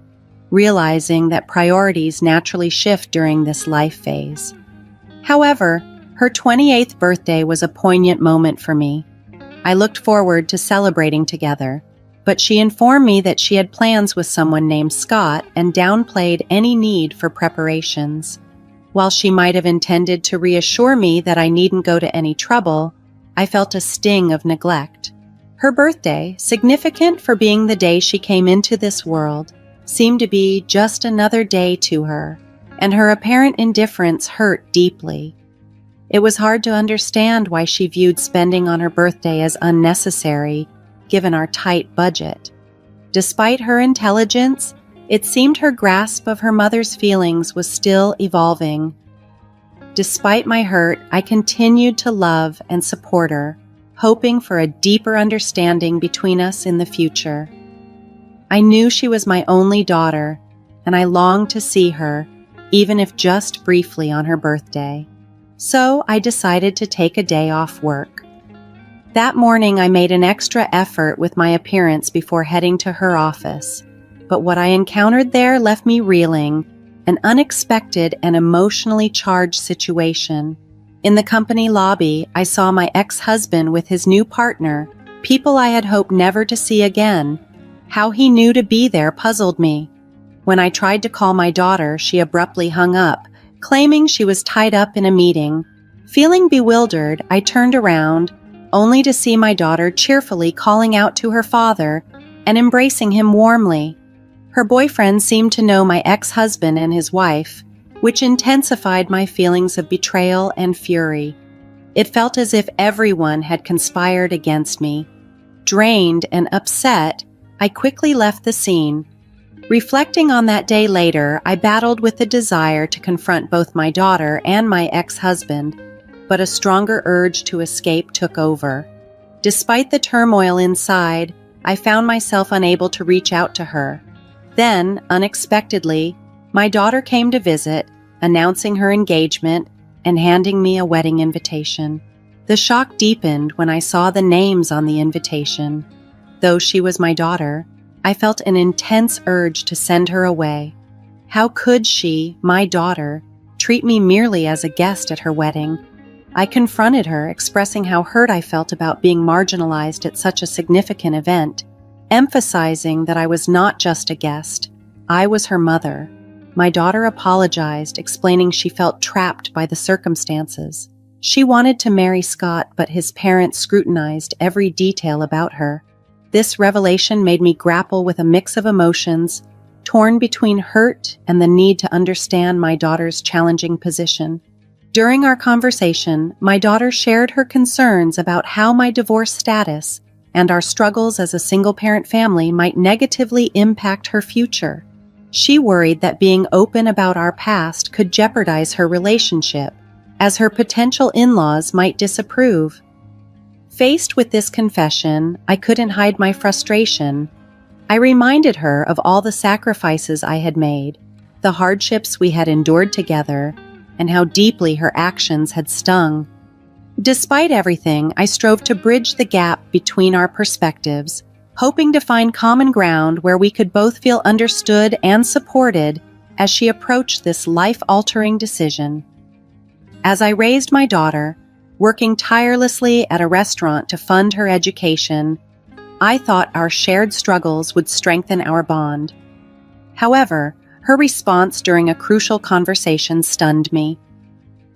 realizing that priorities naturally shift during this life phase. However, her 28th birthday was a poignant moment for me. I looked forward to celebrating together, but she informed me that she had plans with someone named Scott and downplayed any need for preparations. While she might have intended to reassure me that I needn't go to any trouble, I felt a sting of neglect. Her birthday, significant for being the day she came into this world, seemed to be just another day to her, and her apparent indifference hurt deeply. It was hard to understand why she viewed spending on her birthday as unnecessary, given our tight budget. Despite her intelligence, it seemed her grasp of her mother's feelings was still evolving. Despite my hurt, I continued to love and support her, hoping for a deeper understanding between us in the future. I knew she was my only daughter, and I longed to see her, even if just briefly on her birthday. So I decided to take a day off work. That morning, I made an extra effort with my appearance before heading to her office, but what I encountered there left me reeling, an unexpected and emotionally charged situation. In the company lobby, I saw my ex-husband with his new partner, people I had hoped never to see again. How he knew to be there puzzled me. When I tried to call my daughter, she abruptly hung up, claiming she was tied up in a meeting. Feeling bewildered, I turned around, only to see my daughter cheerfully calling out to her father and embracing him warmly. Her boyfriend seemed to know my ex-husband and his wife, which intensified my feelings of betrayal and fury. It felt as if everyone had conspired against me. Drained and upset, I quickly left the scene. Reflecting on that day later, I battled with the desire to confront both my daughter and my ex-husband, but a stronger urge to escape took over. Despite the turmoil inside, I found myself unable to reach out to her. Then, unexpectedly, my daughter came to visit, announcing her engagement and handing me a wedding invitation. The shock deepened when I saw the names on the invitation. Though she was my daughter, I felt an intense urge to send her away. How could she, my daughter, treat me merely as a guest at her wedding? I confronted her, expressing how hurt I felt about being marginalized at such a significant event, emphasizing that I was not just a guest. I was her mother. My daughter apologized, explaining she felt trapped by the circumstances. She wanted to marry Scott, but his parents scrutinized every detail about her. This revelation made me grapple with a mix of emotions, torn between hurt and the need to understand my daughter's challenging position. During our conversation, my daughter shared her concerns about how my divorce status and our struggles as a single-parent family might negatively impact her future. She worried that being open about our past could jeopardize her relationship, as her potential in-laws might disapprove. Faced with this confession, I couldn't hide my frustration. I reminded her of all the sacrifices I had made, the hardships we had endured together, and how deeply her actions had stung. Despite everything, I strove to bridge the gap between our perspectives, hoping to find common ground where we could both feel understood and supported as she approached this life-altering decision. As I raised my daughter, working tirelessly at a restaurant to fund her education, I thought our shared struggles would strengthen our bond. However, her response during a crucial conversation stunned me.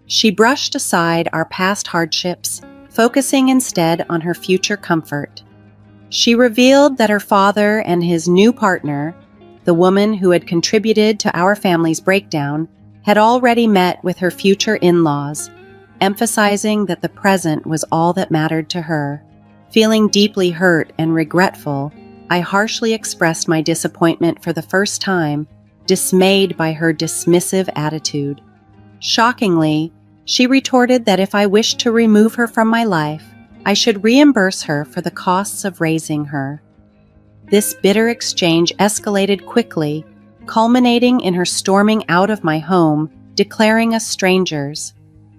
She brushed aside our past hardships, focusing instead on her future comfort. She revealed that her father and his new partner, the woman who had contributed to our family's breakdown, had already met with her future in-laws, emphasizing that the present was all that mattered to her. Feeling deeply hurt and regretful, I harshly expressed my disappointment for the first time, dismayed by her dismissive attitude. Shockingly, she retorted that if I wished to remove her from my life, I should reimburse her for the costs of raising her. This bitter exchange escalated quickly, culminating in her storming out of my home, declaring us strangers.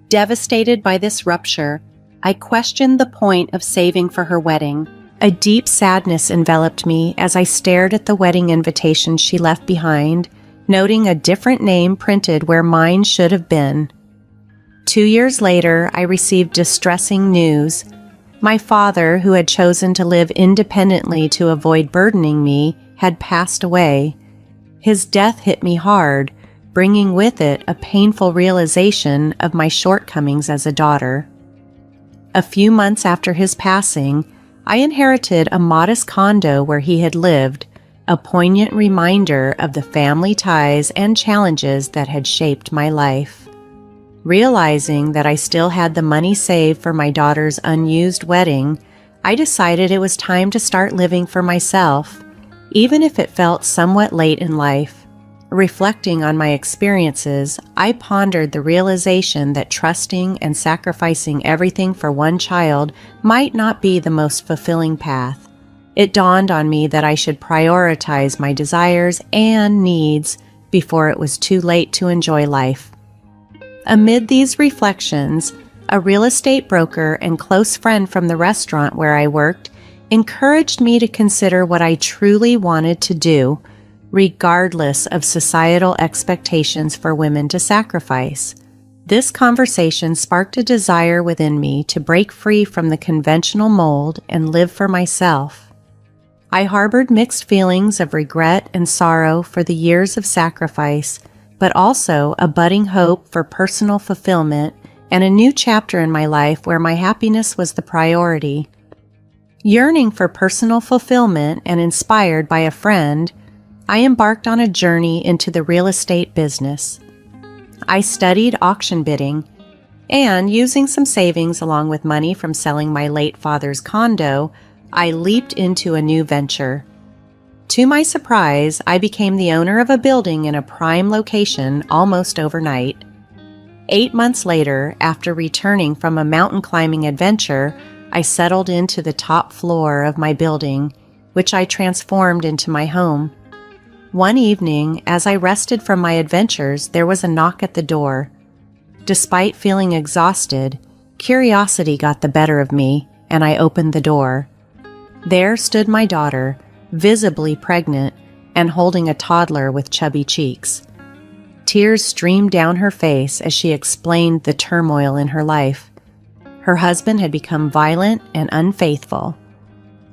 Devastated by this rupture, I questioned the point of saving for her wedding. A deep sadness enveloped me as I stared at the wedding invitation she left behind, noting a different name printed where mine should have been. 2 years later, I received distressing news. My father, who had chosen to live independently to avoid burdening me, had passed away. His death hit me hard, bringing with it a painful realization of my shortcomings as a daughter. A few months after his passing, I inherited a modest condo where he had lived, a poignant reminder of the family ties and challenges that had shaped my life. Realizing that I still had the money saved for my daughter's unused wedding, I decided it was time to start living for myself, even if it felt somewhat late in life. Reflecting on my experiences, I pondered the realization that trusting and sacrificing everything for one child might not be the most fulfilling path. It dawned on me that I should prioritize my desires and needs before it was too late to enjoy life. Amid these reflections, a real estate broker and close friend from the restaurant where I worked encouraged me to consider what I truly wanted to do, regardless of societal expectations for women to sacrifice. This conversation sparked a desire within me to break free from the conventional mold and live for myself. I harbored mixed feelings of regret and sorrow for the years of sacrifice, but also a budding hope for personal fulfillment and a new chapter in my life where my happiness was the priority. Yearning for personal fulfillment and inspired by a friend, I embarked on a journey into the real estate business. I studied auction bidding, and using some savings along with money from selling my late father's condo, I leaped into a new venture. To my surprise, I became the owner of a building in a prime location almost overnight. 8 months later, after returning from a mountain climbing adventure, I settled into the top floor of my building, which I transformed into my home. One evening, as I rested from my adventures, there was a knock at the door. Despite feeling exhausted, curiosity got the better of me, and I opened the door. There stood my daughter, visibly pregnant and holding a toddler with chubby cheeks. Tears streamed down her face as she explained the turmoil in her life. Her husband had become violent and unfaithful.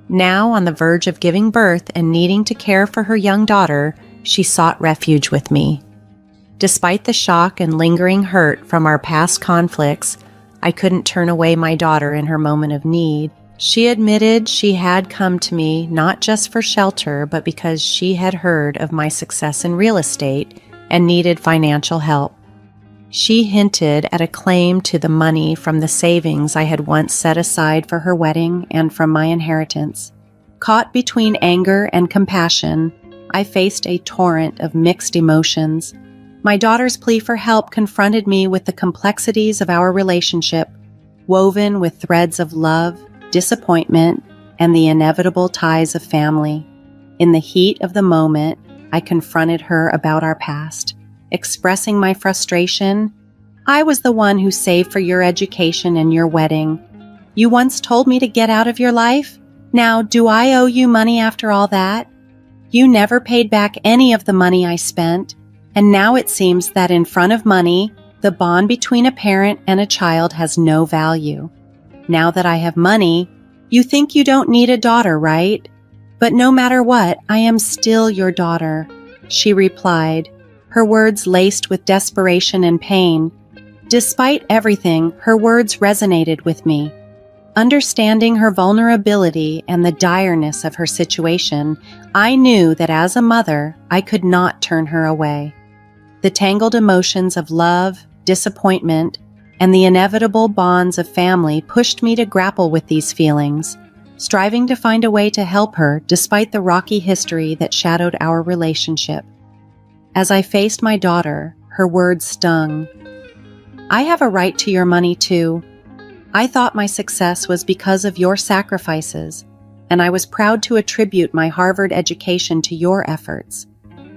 Now, on the verge of giving birth and needing to care for her young daughter, she sought refuge with me. Despite the shock and lingering hurt from our past conflicts, I couldn't turn away my daughter in her moment of need. She admitted she had come to me not just for shelter, but because she had heard of my success in real estate and needed financial help. She hinted at a claim to the money from the savings I had once set aside for her wedding and from my inheritance. Caught between anger and compassion, I faced a torrent of mixed emotions. My daughter's plea for help confronted me with the complexities of our relationship, woven with threads of love, disappointment, and the inevitable ties of family. In the heat of the moment, I confronted her about our past, expressing my frustration. I was the one who saved for your education and your wedding. You once told me to get out of your life. Now, do I owe you money after all that? You never paid back any of the money I spent, and now it seems that in front of money, the bond between a parent and a child has no value. Now that I have money, you think you don't need a daughter, right? But no matter what, I am still your daughter, she replied, her words laced with desperation and pain. Despite everything, her words resonated with me. Understanding her vulnerability and the direness of her situation, I knew that as a mother, I could not turn her away. The tangled emotions of love, disappointment, and the inevitable bonds of family pushed me to grapple with these feelings, striving to find a way to help her despite the rocky history that shadowed our relationship. As I faced my daughter, her words stung. I have a right to your money too. I thought my success was because of your sacrifices, and I was proud to attribute my Harvard education to your efforts.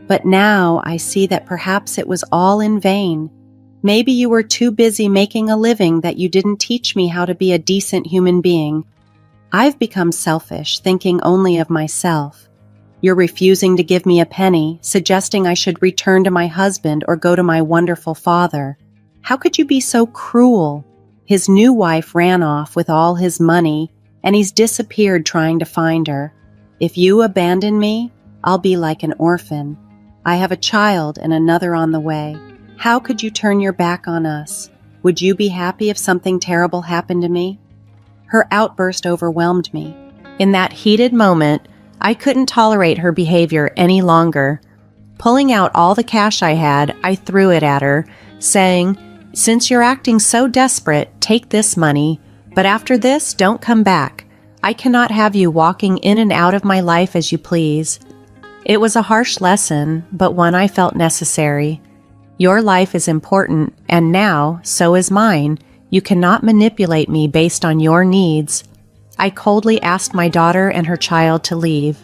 But now I see that perhaps it was all in vain. Maybe you were too busy making a living that you didn't teach me how to be a decent human being. I've become selfish, thinking only of myself. You're refusing to give me a penny, suggesting I should return to my husband or go to my wonderful father. How could you be so cruel? His new wife ran off with all his money, and he's disappeared trying to find her. If you abandon me, I'll be like an orphan. I have a child and another on the way. How could you turn your back on us? Would you be happy if something terrible happened to me?" Her outburst overwhelmed me. In that heated moment, I couldn't tolerate her behavior any longer. Pulling out all the cash I had, I threw it at her, saying, "Since you're acting so desperate, take this money, but after this, don't come back. I cannot have you walking in and out of my life as you please." It was a harsh lesson, but one I felt necessary. Your life is important, and now, so is mine. You cannot manipulate me based on your needs. I coldly asked my daughter and her child to leave.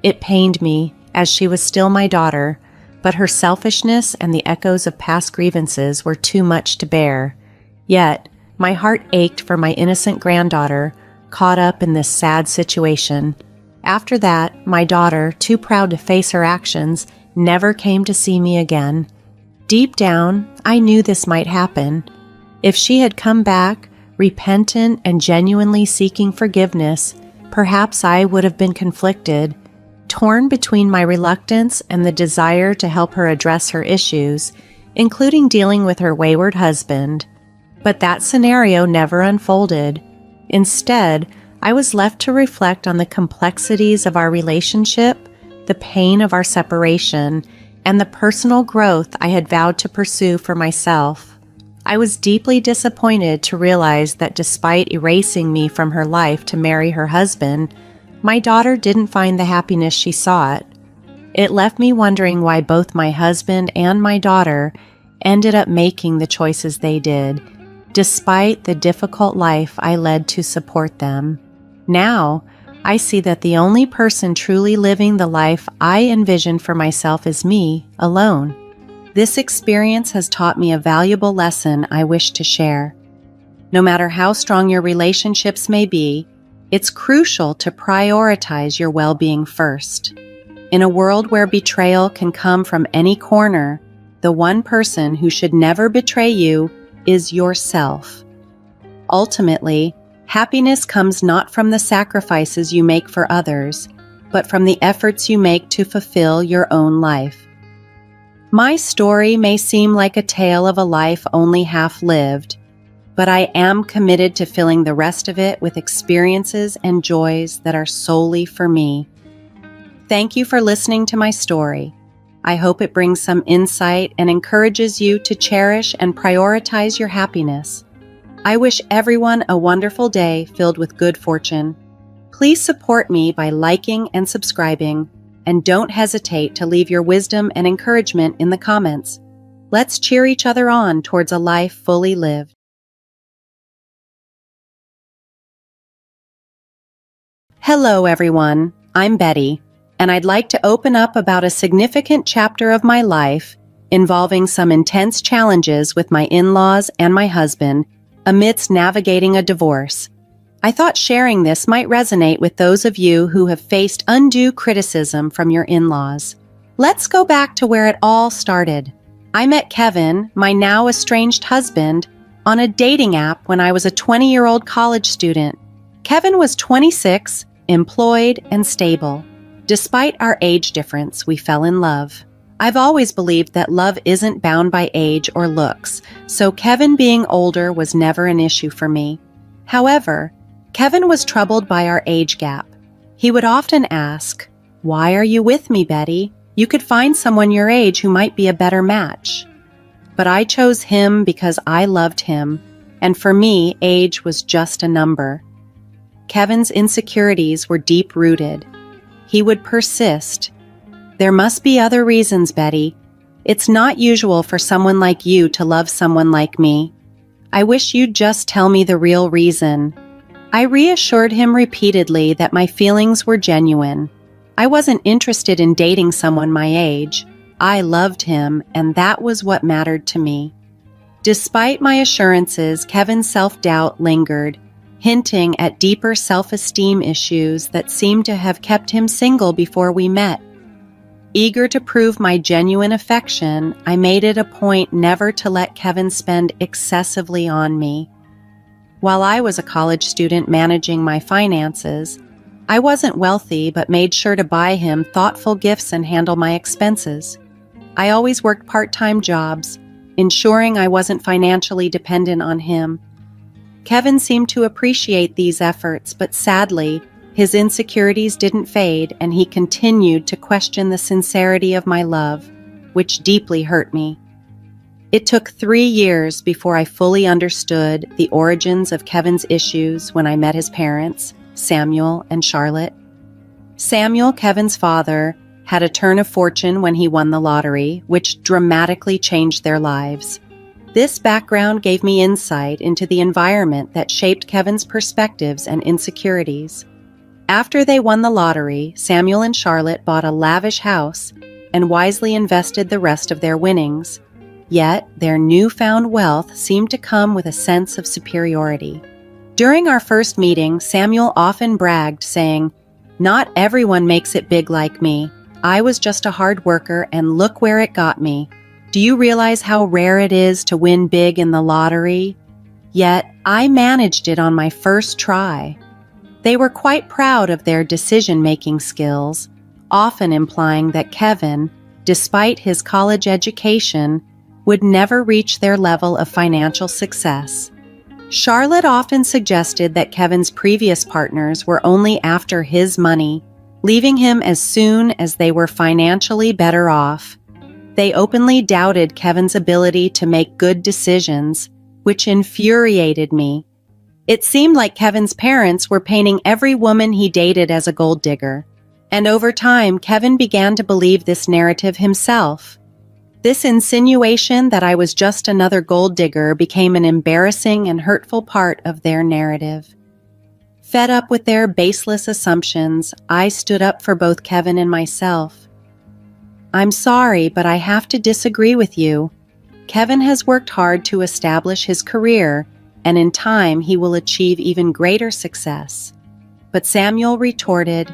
It pained me, as she was still my daughter, but her selfishness and the echoes of past grievances were too much to bear. Yet, my heart ached for my innocent granddaughter, caught up in this sad situation. After that, my daughter, too proud to face her actions, never came to see me again. Deep down, I knew this might happen. If she had come back, repentant and genuinely seeking forgiveness, perhaps I would have been conflicted, torn between my reluctance and the desire to help her address her issues, including dealing with her wayward husband. But that scenario never unfolded. Instead, I was left to reflect on the complexities of our relationship, the pain of our separation, and the personal growth I had vowed to pursue for myself. I was deeply disappointed to realize that despite erasing me from her life to marry her husband, my daughter didn't find the happiness she sought. It left me wondering why both my husband and my daughter ended up making the choices they did, despite the difficult life I led to support them. Now, I see that the only person truly living the life I envisioned for myself is me, alone. This experience has taught me a valuable lesson I wish to share. No matter how strong your relationships may be, it's crucial to prioritize your well-being first. In a world where betrayal can come from any corner, the one person who should never betray you is yourself. Ultimately, happiness comes not from the sacrifices you make for others, but from the efforts you make to fulfill your own life. My story may seem like a tale of a life only half lived, but I am committed to filling the rest of it with experiences and joys that are solely for me. Thank you for listening to my story. I hope it brings some insight and encourages you to cherish and prioritize your happiness. I wish everyone a wonderful day filled with good fortune. Please support me by liking and subscribing, and don't hesitate to leave your wisdom and encouragement in the comments. Let's cheer each other on towards a life fully lived. Hello, everyone. I'm Betty, and I'd like to open up about a significant chapter of my life involving some intense challenges with my in-laws and my husband amidst navigating a divorce. I thought sharing this might resonate with those of you who have faced undue criticism from your in-laws. Let's go back to where it all started. I met Kevin, my now estranged husband, on a dating app when I was a 20-year-old college student. Kevin was 26, employed, and stable. Despite our age difference, we fell in love. I've always believed that love isn't bound by age or looks, so Kevin being older was never an issue for me. However, Kevin was troubled by our age gap. He would often ask, "Why are you with me, Betty? You could find someone your age who might be a better match." But I chose him because I loved him, and for me, age was just a number. Kevin's insecurities were deep-rooted. He would persist. "There must be other reasons, Betty. It's not usual for someone like you to love someone like me. I wish you'd just tell me the real reason." I reassured him repeatedly that my feelings were genuine. I wasn't interested in dating someone my age. I loved him, and that was what mattered to me. Despite my assurances, Kevin's self-doubt lingered, hinting at deeper self-esteem issues that seemed to have kept him single before we met. Eager to prove my genuine affection, I made it a point never to let Kevin spend excessively on me. While I was a college student managing my finances, I wasn't wealthy but made sure to buy him thoughtful gifts and handle my expenses. I always worked part-time jobs, ensuring I wasn't financially dependent on him. Kevin seemed to appreciate these efforts, but sadly, his insecurities didn't fade and he continued to question the sincerity of my love, which deeply hurt me. It took 3 years before I fully understood the origins of Kevin's issues when I met his parents, Samuel and Charlotte. Samuel, Kevin's father, had a turn of fortune when he won the lottery, which dramatically changed their lives. This background gave me insight into the environment that shaped Kevin's perspectives and insecurities. After they won the lottery, Samuel and Charlotte bought a lavish house and wisely invested the rest of their winnings. Yet, their newfound wealth seemed to come with a sense of superiority. During our first meeting, Samuel often bragged, saying, "Not everyone makes it big like me. I was just a hard worker and look where it got me. Do you realize how rare it is to win big in the lottery? Yet, I managed it on my first try." They were quite proud of their decision-making skills, often implying that Kevin, despite his college education, would never reach their level of financial success. Charlotte often suggested that Kevin's previous partners were only after his money, leaving him as soon as they were financially better off. They openly doubted Kevin's ability to make good decisions, which infuriated me. It seemed like Kevin's parents were painting every woman he dated as a gold digger, and over time, Kevin began to believe this narrative himself. This insinuation that I was just another gold digger became an embarrassing and hurtful part of their narrative. Fed up with their baseless assumptions, I stood up for both Kevin and myself. "I'm sorry, but I have to disagree with you. Kevin has worked hard to establish his career, and in time he will achieve even greater success." But Samuel retorted,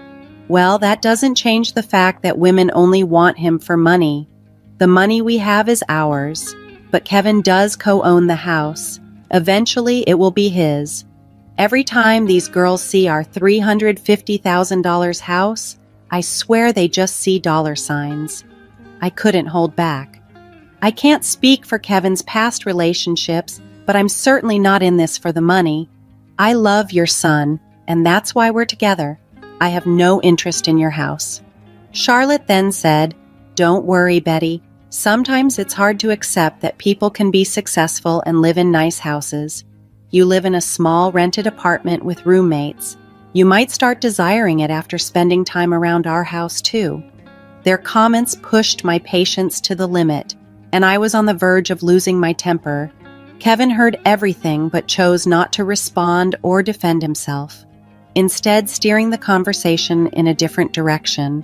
"Well, that doesn't change the fact that women only want him for money. The money we have is ours, but Kevin does co-own the house. Eventually, it will be his. Every time these girls see our $350,000 house, I swear they just see dollar signs." I couldn't hold back. "I can't speak for Kevin's past relationships, but I'm certainly not in this for the money. I love your son, and that's why we're together. I have no interest in your house." Charlotte then said, "Don't worry, Betty. Sometimes it's hard to accept that people can be successful and live in nice houses. You live in a small rented apartment with roommates. You might start desiring it after spending time around our house too." Their comments pushed my patience to the limit, and I was on the verge of losing my temper. Kevin heard everything but chose not to respond or defend himself, instead steering the conversation in a different direction.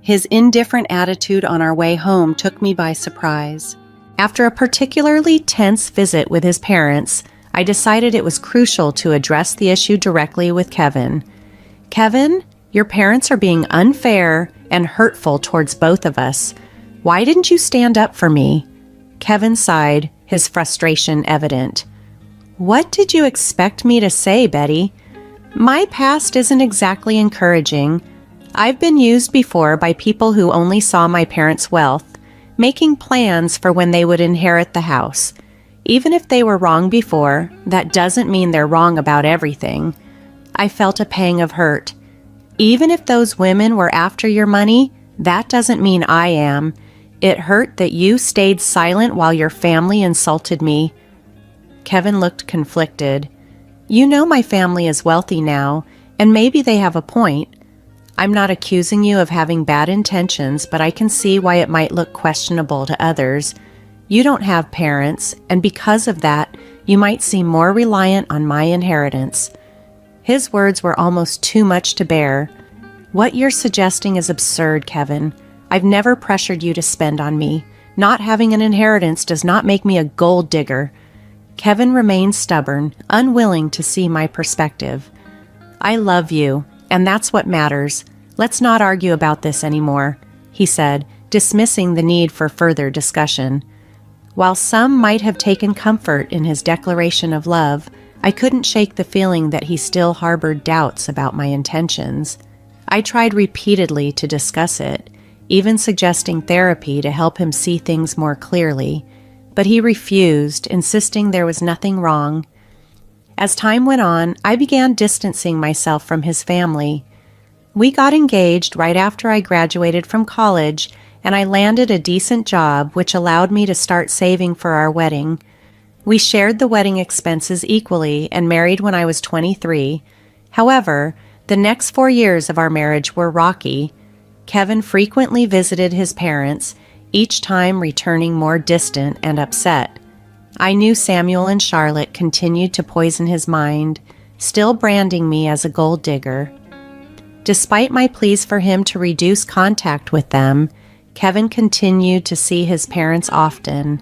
His indifferent attitude on our way home took me by surprise. After a particularly tense visit with his parents, I decided it was crucial to address the issue directly with Kevin. "Kevin, your parents are being unfair and hurtful towards both of us. Why didn't you stand up for me?" Kevin sighed, his frustration evident. "What did you expect me to say, Betty? My past isn't exactly encouraging. I've been used before by people who only saw my parents' wealth, making plans for when they would inherit the house. Even if they were wrong before, that doesn't mean they're wrong about everything." I felt a pang of hurt. "Even if those women were after your money, that doesn't mean I am. It hurt that you stayed silent while your family insulted me." Kevin looked conflicted. "You know my family is wealthy now, and maybe they have a point. I'm not accusing you of having bad intentions, but I can see why it might look questionable to others. You don't have parents, and because of that, you might seem more reliant on my inheritance." His words were almost too much to bear. "What you're suggesting is absurd, Kevin. I've never pressured you to spend on me. Not having an inheritance does not make me a gold digger." Kevin remained stubborn, unwilling to see my perspective. "I love you, and that's what matters. Let's not argue about this anymore," he said, dismissing the need for further discussion. While some might have taken comfort in his declaration of love, I couldn't shake the feeling that he still harbored doubts about my intentions. I tried repeatedly to discuss it. even suggesting therapy to help him see things more clearly, but he refused, insisting there was nothing wrong. As time went on, I began distancing myself from his family. We got engaged right after I graduated from college, and I landed a decent job, which allowed me to start saving for our wedding. We shared the wedding expenses equally and married when I was 23. However, the next 4 years of our marriage were rocky. Kevin frequently visited his parents, each time returning more distant and upset. I knew Samuel and Charlotte continued to poison his mind, still branding me as a gold digger. Despite my pleas for him to reduce contact with them, Kevin continued to see his parents often.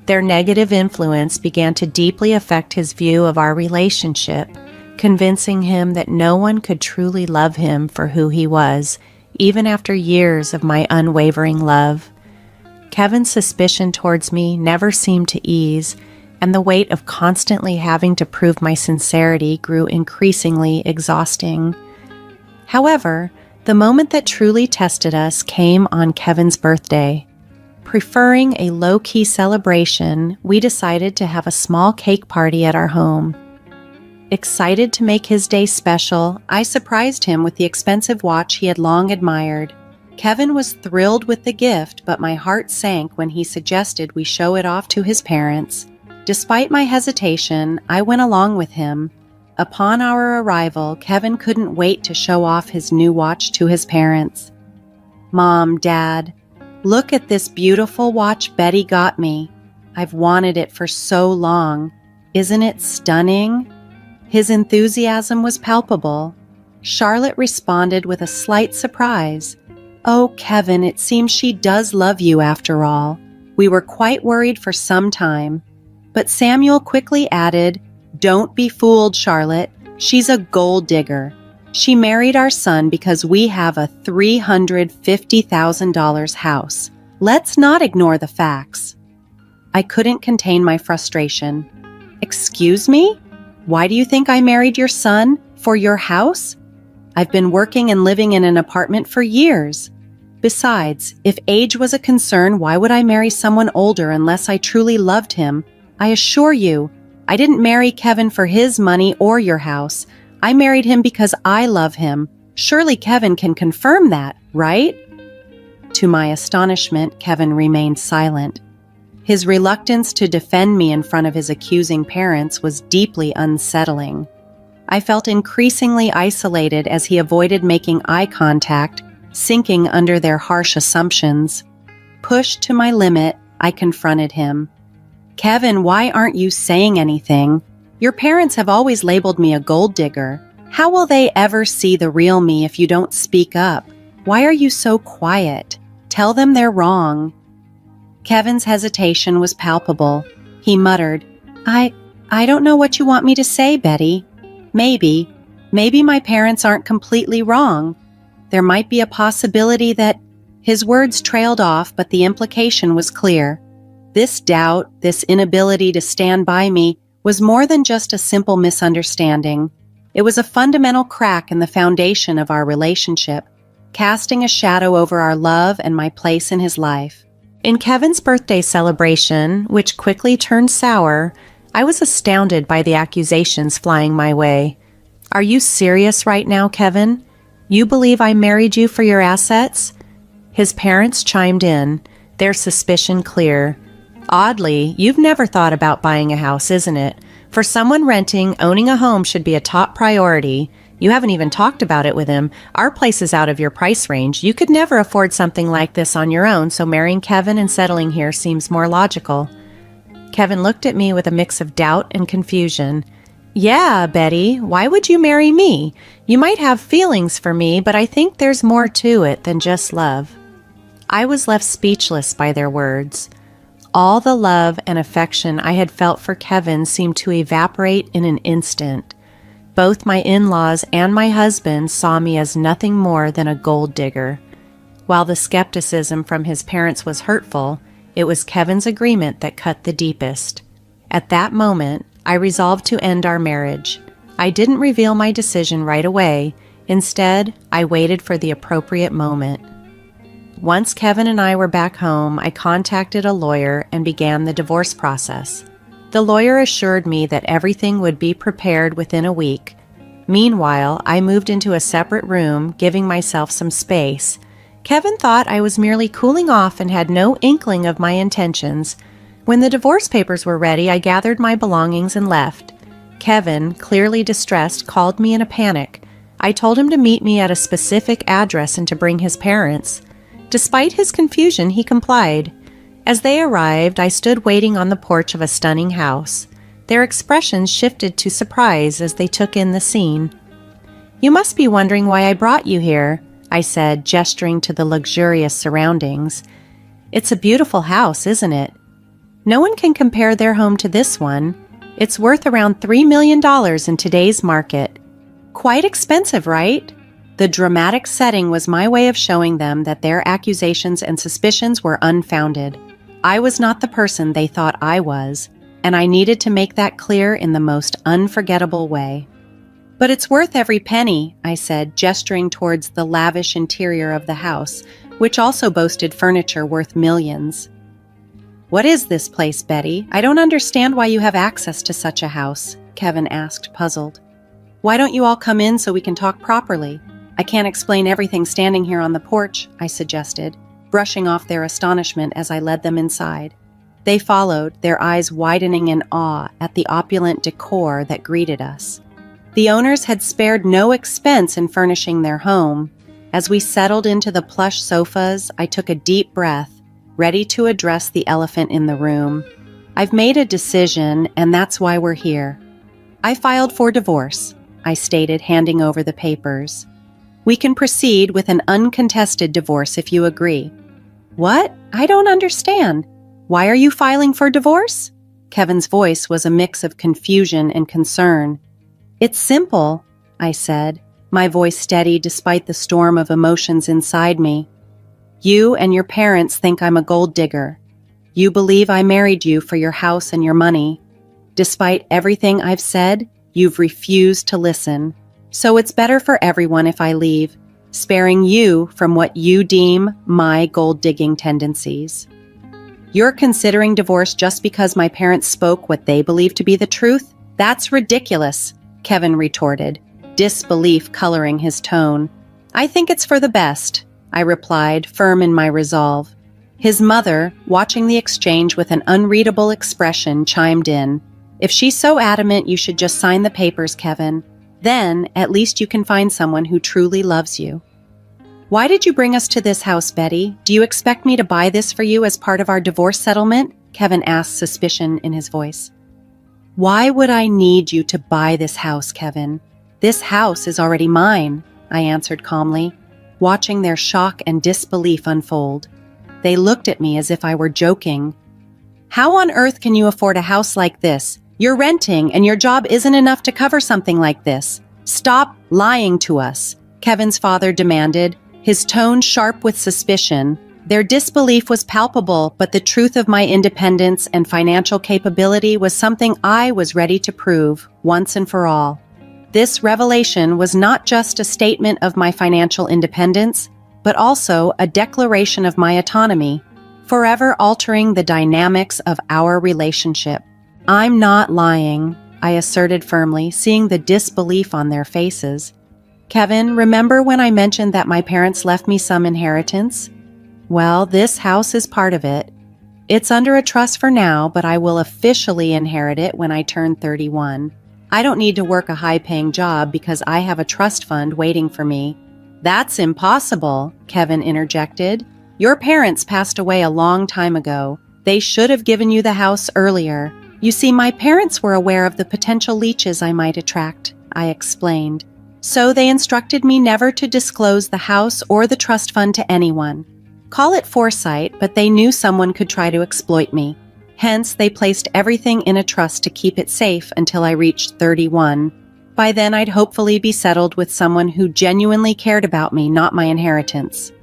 Their negative influence began to deeply affect his view of our relationship, convincing him that no one could truly love him for who he was, even after years of my unwavering love. Kevin's suspicion towards me never seemed to ease, and the weight of constantly having to prove my sincerity grew increasingly exhausting. However, the moment that truly tested us came on Kevin's birthday. Preferring a low-key celebration, we decided to have a small cake party at our home. Excited to make his day special, I surprised him with the expensive watch he had long admired. Kevin was thrilled with the gift, but my heart sank when he suggested we show it off to his parents. Despite my hesitation, I went along with him. Upon our arrival, Kevin couldn't wait to show off his new watch to his parents. "Mom, Dad, look at this beautiful watch Betty got me. I've wanted it for so long. Isn't it stunning?" His enthusiasm was palpable. Charlotte responded with a slight surprise. "Oh, Kevin, it seems she does love you after all." We were quite worried for some time, but Samuel quickly added, "Don't be fooled, Charlotte. She's a gold digger. She married our son because we have a $350,000 house. Let's not ignore the facts." I couldn't contain my frustration. "Excuse me? Why do you think I married your son? For your house? I've been working and living in an apartment for years. Besides, if age was a concern, why would I marry someone older unless I truly loved him? I assure you, I didn't marry Kevin for his money or your house. I married him because I love him. Surely Kevin can confirm that, right?" To my astonishment, Kevin remained silent. His reluctance to defend me in front of his accusing parents was deeply unsettling. I felt increasingly isolated as he avoided making eye contact, sinking under their harsh assumptions. Pushed to my limit, I confronted him. "Kevin, why aren't you saying anything? Your parents have always labeled me a gold digger. How will they ever see the real me if you don't speak up? Why are you so quiet? Tell them they're wrong." Kevin's hesitation was palpable. He muttered, I don't know what you want me to say, Betty. Maybe my parents aren't completely wrong. There might be a possibility that..." His words trailed off, but the implication was clear. This doubt, this inability to stand by me, was more than just a simple misunderstanding. It was a fundamental crack in the foundation of our relationship, casting a shadow over our love and my place in his life. In Kevin's birthday celebration, which quickly turned sour, I was astounded by the accusations flying my way. "Are you serious right now, Kevin? You believe I married you for your assets?" His parents chimed in, their suspicion clear. "Oddly, you've never thought about buying a house, isn't it? For someone renting, owning a home should be a top priority. You haven't even talked about it with him. Our place is out of your price range. You could never afford something like this on your own, so marrying Kevin and settling here seems more logical." Kevin looked at me with a mix of doubt and confusion. "Yeah, Betty, why would you marry me? You might have feelings for me, but I think there's more to it than just love." I was left speechless by their words. All the love and affection I had felt for Kevin seemed to evaporate in an instant. Both my in-laws and my husband saw me as nothing more than a gold digger. While the skepticism from his parents was hurtful, it was Kevin's agreement that cut the deepest. At that moment, I resolved to end our marriage. I didn't reveal my decision right away. Instead, I waited for the appropriate moment. Once Kevin and I were back home, I contacted a lawyer and began the divorce process. The lawyer assured me that everything would be prepared within a week. Meanwhile, I moved into a separate room, giving myself some space. Kevin thought I was merely cooling off and had no inkling of my intentions. When the divorce papers were ready, I gathered my belongings and left. Kevin, clearly distressed, called me in a panic. I told him to meet me at a specific address and to bring his parents. Despite his confusion, he complied. As they arrived, I stood waiting on the porch of a stunning house. Their expressions shifted to surprise as they took in the scene. "You must be wondering why I brought you here," I said, gesturing to the luxurious surroundings. "It's a beautiful house, isn't it? No one can compare their home to this one. It's worth around $3 million in today's market. Quite expensive, right?" The dramatic setting was my way of showing them that their accusations and suspicions were unfounded. I was not the person they thought I was, and I needed to make that clear in the most unforgettable way. "But it's worth every penny," I said, gesturing towards the lavish interior of the house, which also boasted furniture worth millions. "What is this place, Betty? I don't understand why you have access to such a house," Kevin asked, puzzled. "Why don't you all come in so we can talk properly? I can't explain everything standing here on the porch," I suggested, brushing off their astonishment as I led them inside. They followed, their eyes widening in awe at the opulent decor that greeted us. The owners had spared no expense in furnishing their home. As we settled into the plush sofas, I took a deep breath, ready to address the elephant in the room. "I've made a decision, and that's why we're here. I filed for divorce," I stated, handing over the papers. "We can proceed with an uncontested divorce if you agree." "What? I don't understand. Why are you filing for divorce?" Kevin's voice was a mix of confusion and concern. "It's simple," I said, my voice steady despite the storm of emotions inside me. "You and your parents think I'm a gold digger. You believe I married you for your house and your money. Despite everything I've said, you've refused to listen. So it's better for everyone if I leave, sparing you from what you deem my gold-digging tendencies. You're considering divorce just because my parents spoke what they believe to be the truth? That's ridiculous," Kevin retorted, disbelief coloring his tone. "I think it's for the best," I replied, firm in my resolve. His mother, watching the exchange with an unreadable expression, chimed in. "If she's so adamant, you should just sign the papers, Kevin. Then, at least you can find someone who truly loves you." "Why did you bring us to this house, Betty? Do you expect me to buy this for you as part of our divorce settlement?" Kevin asked, suspicion in his voice. "Why would I need you to buy this house, Kevin? This house is already mine," I answered calmly, watching their shock and disbelief unfold. They looked at me as if I were joking. "How on earth can you afford a house like this? You're renting, and your job isn't enough to cover something like this. Stop lying to us," Kevin's father demanded, his tone sharp with suspicion. Their disbelief was palpable, but the truth of my independence and financial capability was something I was ready to prove, once and for all. This revelation was not just a statement of my financial independence, but also a declaration of my autonomy, forever altering the dynamics of our relationship. "I'm not lying," I asserted firmly, seeing the disbelief on their faces. "Kevin, remember when I mentioned that my parents left me some inheritance? Well, this house is part of it. It's under a trust for now, but I will officially inherit it when I turn 31. I don't need to work a high-paying job because I have a trust fund waiting for me." "That's impossible," Kevin interjected. "Your parents passed away a long time ago. They should have given you the house earlier. You see, my parents were aware of the potential leeches I might attract," I explained. "So they instructed me never to disclose the house or the trust fund to anyone. Call it foresight, but they knew someone could try to exploit me. Hence, they placed everything in a trust to keep it safe until I reached 31. By then, I'd hopefully be settled with someone who genuinely cared about me, not my inheritance."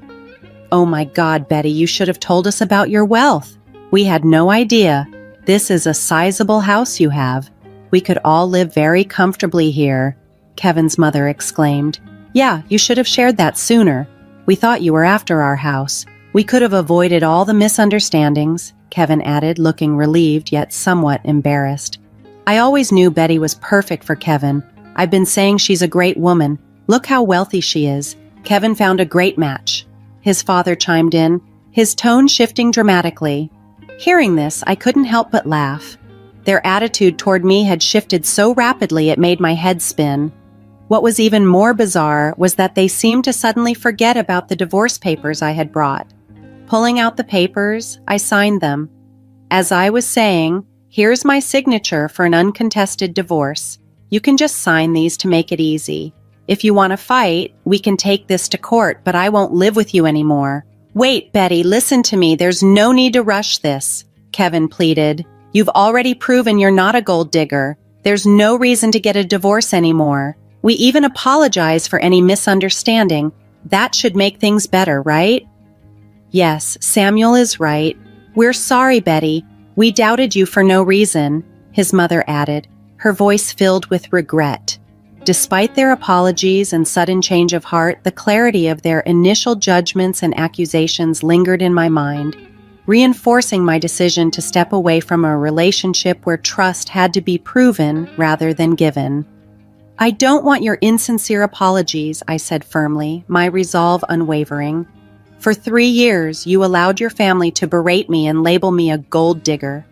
"Oh my God, Betty, you should have told us about your wealth. We had no idea. This is a sizable house you have. We could all live very comfortably here," Kevin's mother exclaimed. "Yeah, you should have shared that sooner. We thought you were after our house. We could have avoided all the misunderstandings, Kevin added, looking relieved yet somewhat embarrassed. I always knew Betty was perfect for Kevin. I've been saying she's a great woman. Look how wealthy she is. Kevin found a great match. His father chimed in, his tone shifting dramatically. Hearing this, I couldn't help but laugh. Their attitude toward me had shifted so rapidly it made my head spin. What was even more bizarre was that they seemed to suddenly forget about the divorce papers I had brought. Pulling out the papers, I signed them. As I was saying, here's my signature for an uncontested divorce. You can just sign these to make it easy. If you want to fight, we can take this to court, but I won't live with you anymore. Wait, Betty, listen to me. There's no need to rush this, Kevin pleaded. You've already proven you're not a gold digger. There's no reason to get a divorce anymore. We even apologize for any misunderstanding. That should make things better, right? Yes, Samuel is right. We're sorry, Betty. We doubted you for no reason, his mother added, her voice filled with regret. Despite their apologies and sudden change of heart, the clarity of their initial judgments and accusations lingered in my mind, reinforcing my decision to step away from a relationship where trust had to be proven rather than given. I don't want your insincere apologies, I said firmly, my resolve unwavering. For 3 years, you allowed your family to berate me and label me a gold digger.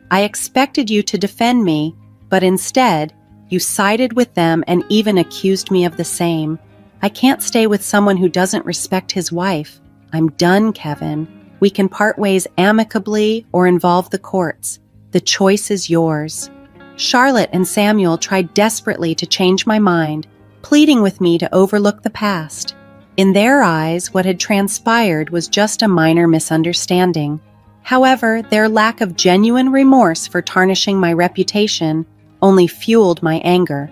I expected you to defend me, but instead, you sided with them and even accused me of the same. I can't stay with someone who doesn't respect his wife. I'm done, Kevin. We can part ways amicably or involve the courts. The choice is yours. Charlotte and Samuel tried desperately to change my mind, pleading with me to overlook the past. In their eyes, what had transpired was just a minor misunderstanding. However, their lack of genuine remorse for tarnishing my reputation only fueled my anger.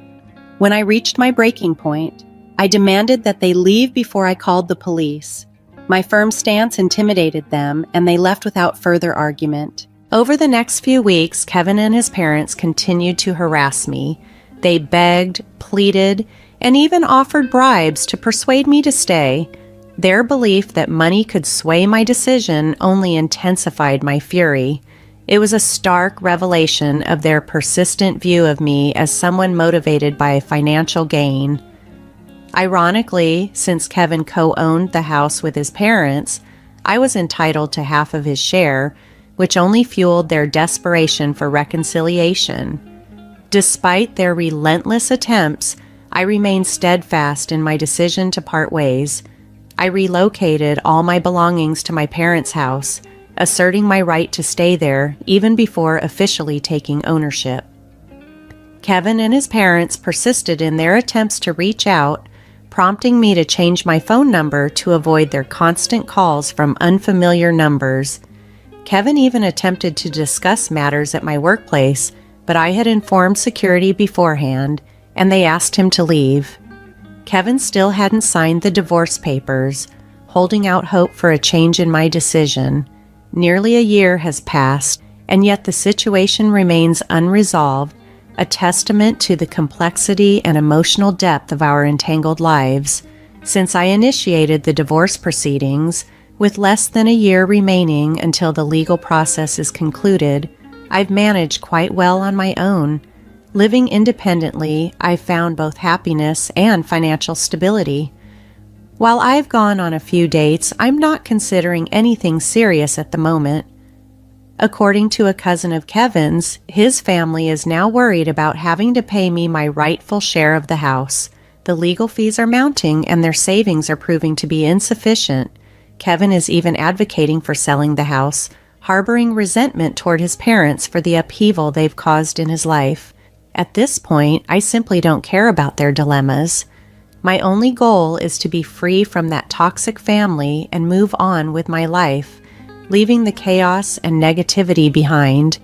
When I reached my breaking point, I demanded that they leave before I called the police. My firm stance intimidated them, and they left without further argument. Over the next few weeks, Kevin and his parents continued to harass me. They begged, pleaded, and even offered bribes to persuade me to stay. Their belief that money could sway my decision only intensified my fury. It was a stark revelation of their persistent view of me as someone motivated by financial gain. Ironically, since Kevin co-owned the house with his parents, I was entitled to half of his share, which only fueled their desperation for reconciliation. Despite their relentless attempts, I remained steadfast in my decision to part ways. I relocated all my belongings to my parents' house, asserting my right to stay there even before officially taking ownership. Kevin and his parents persisted in their attempts to reach out, prompting me to change my phone number to avoid their constant calls from unfamiliar numbers. Kevin even attempted to discuss matters at my workplace, but I had informed security beforehand, and they asked him to leave. Kevin still hadn't signed the divorce papers, holding out hope for a change in my decision. Nearly a year has passed, and yet the situation remains unresolved, a testament to the complexity and emotional depth of our entangled lives. Since I initiated the divorce proceedings, with less than a year remaining until the legal process is concluded, I've managed quite well on my own. Living independently, I've found both happiness and financial stability. While I've gone on a few dates, I'm not considering anything serious at the moment. According to a cousin of Kevin's, his family is now worried about having to pay me my rightful share of the house. The legal fees are mounting and their savings are proving to be insufficient. Kevin is even advocating for selling the house, harboring resentment toward his parents for the upheaval they've caused in his life. At this point, I simply don't care about their dilemmas. My only goal is to be free from that toxic family and move on with my life, leaving the chaos and negativity behind.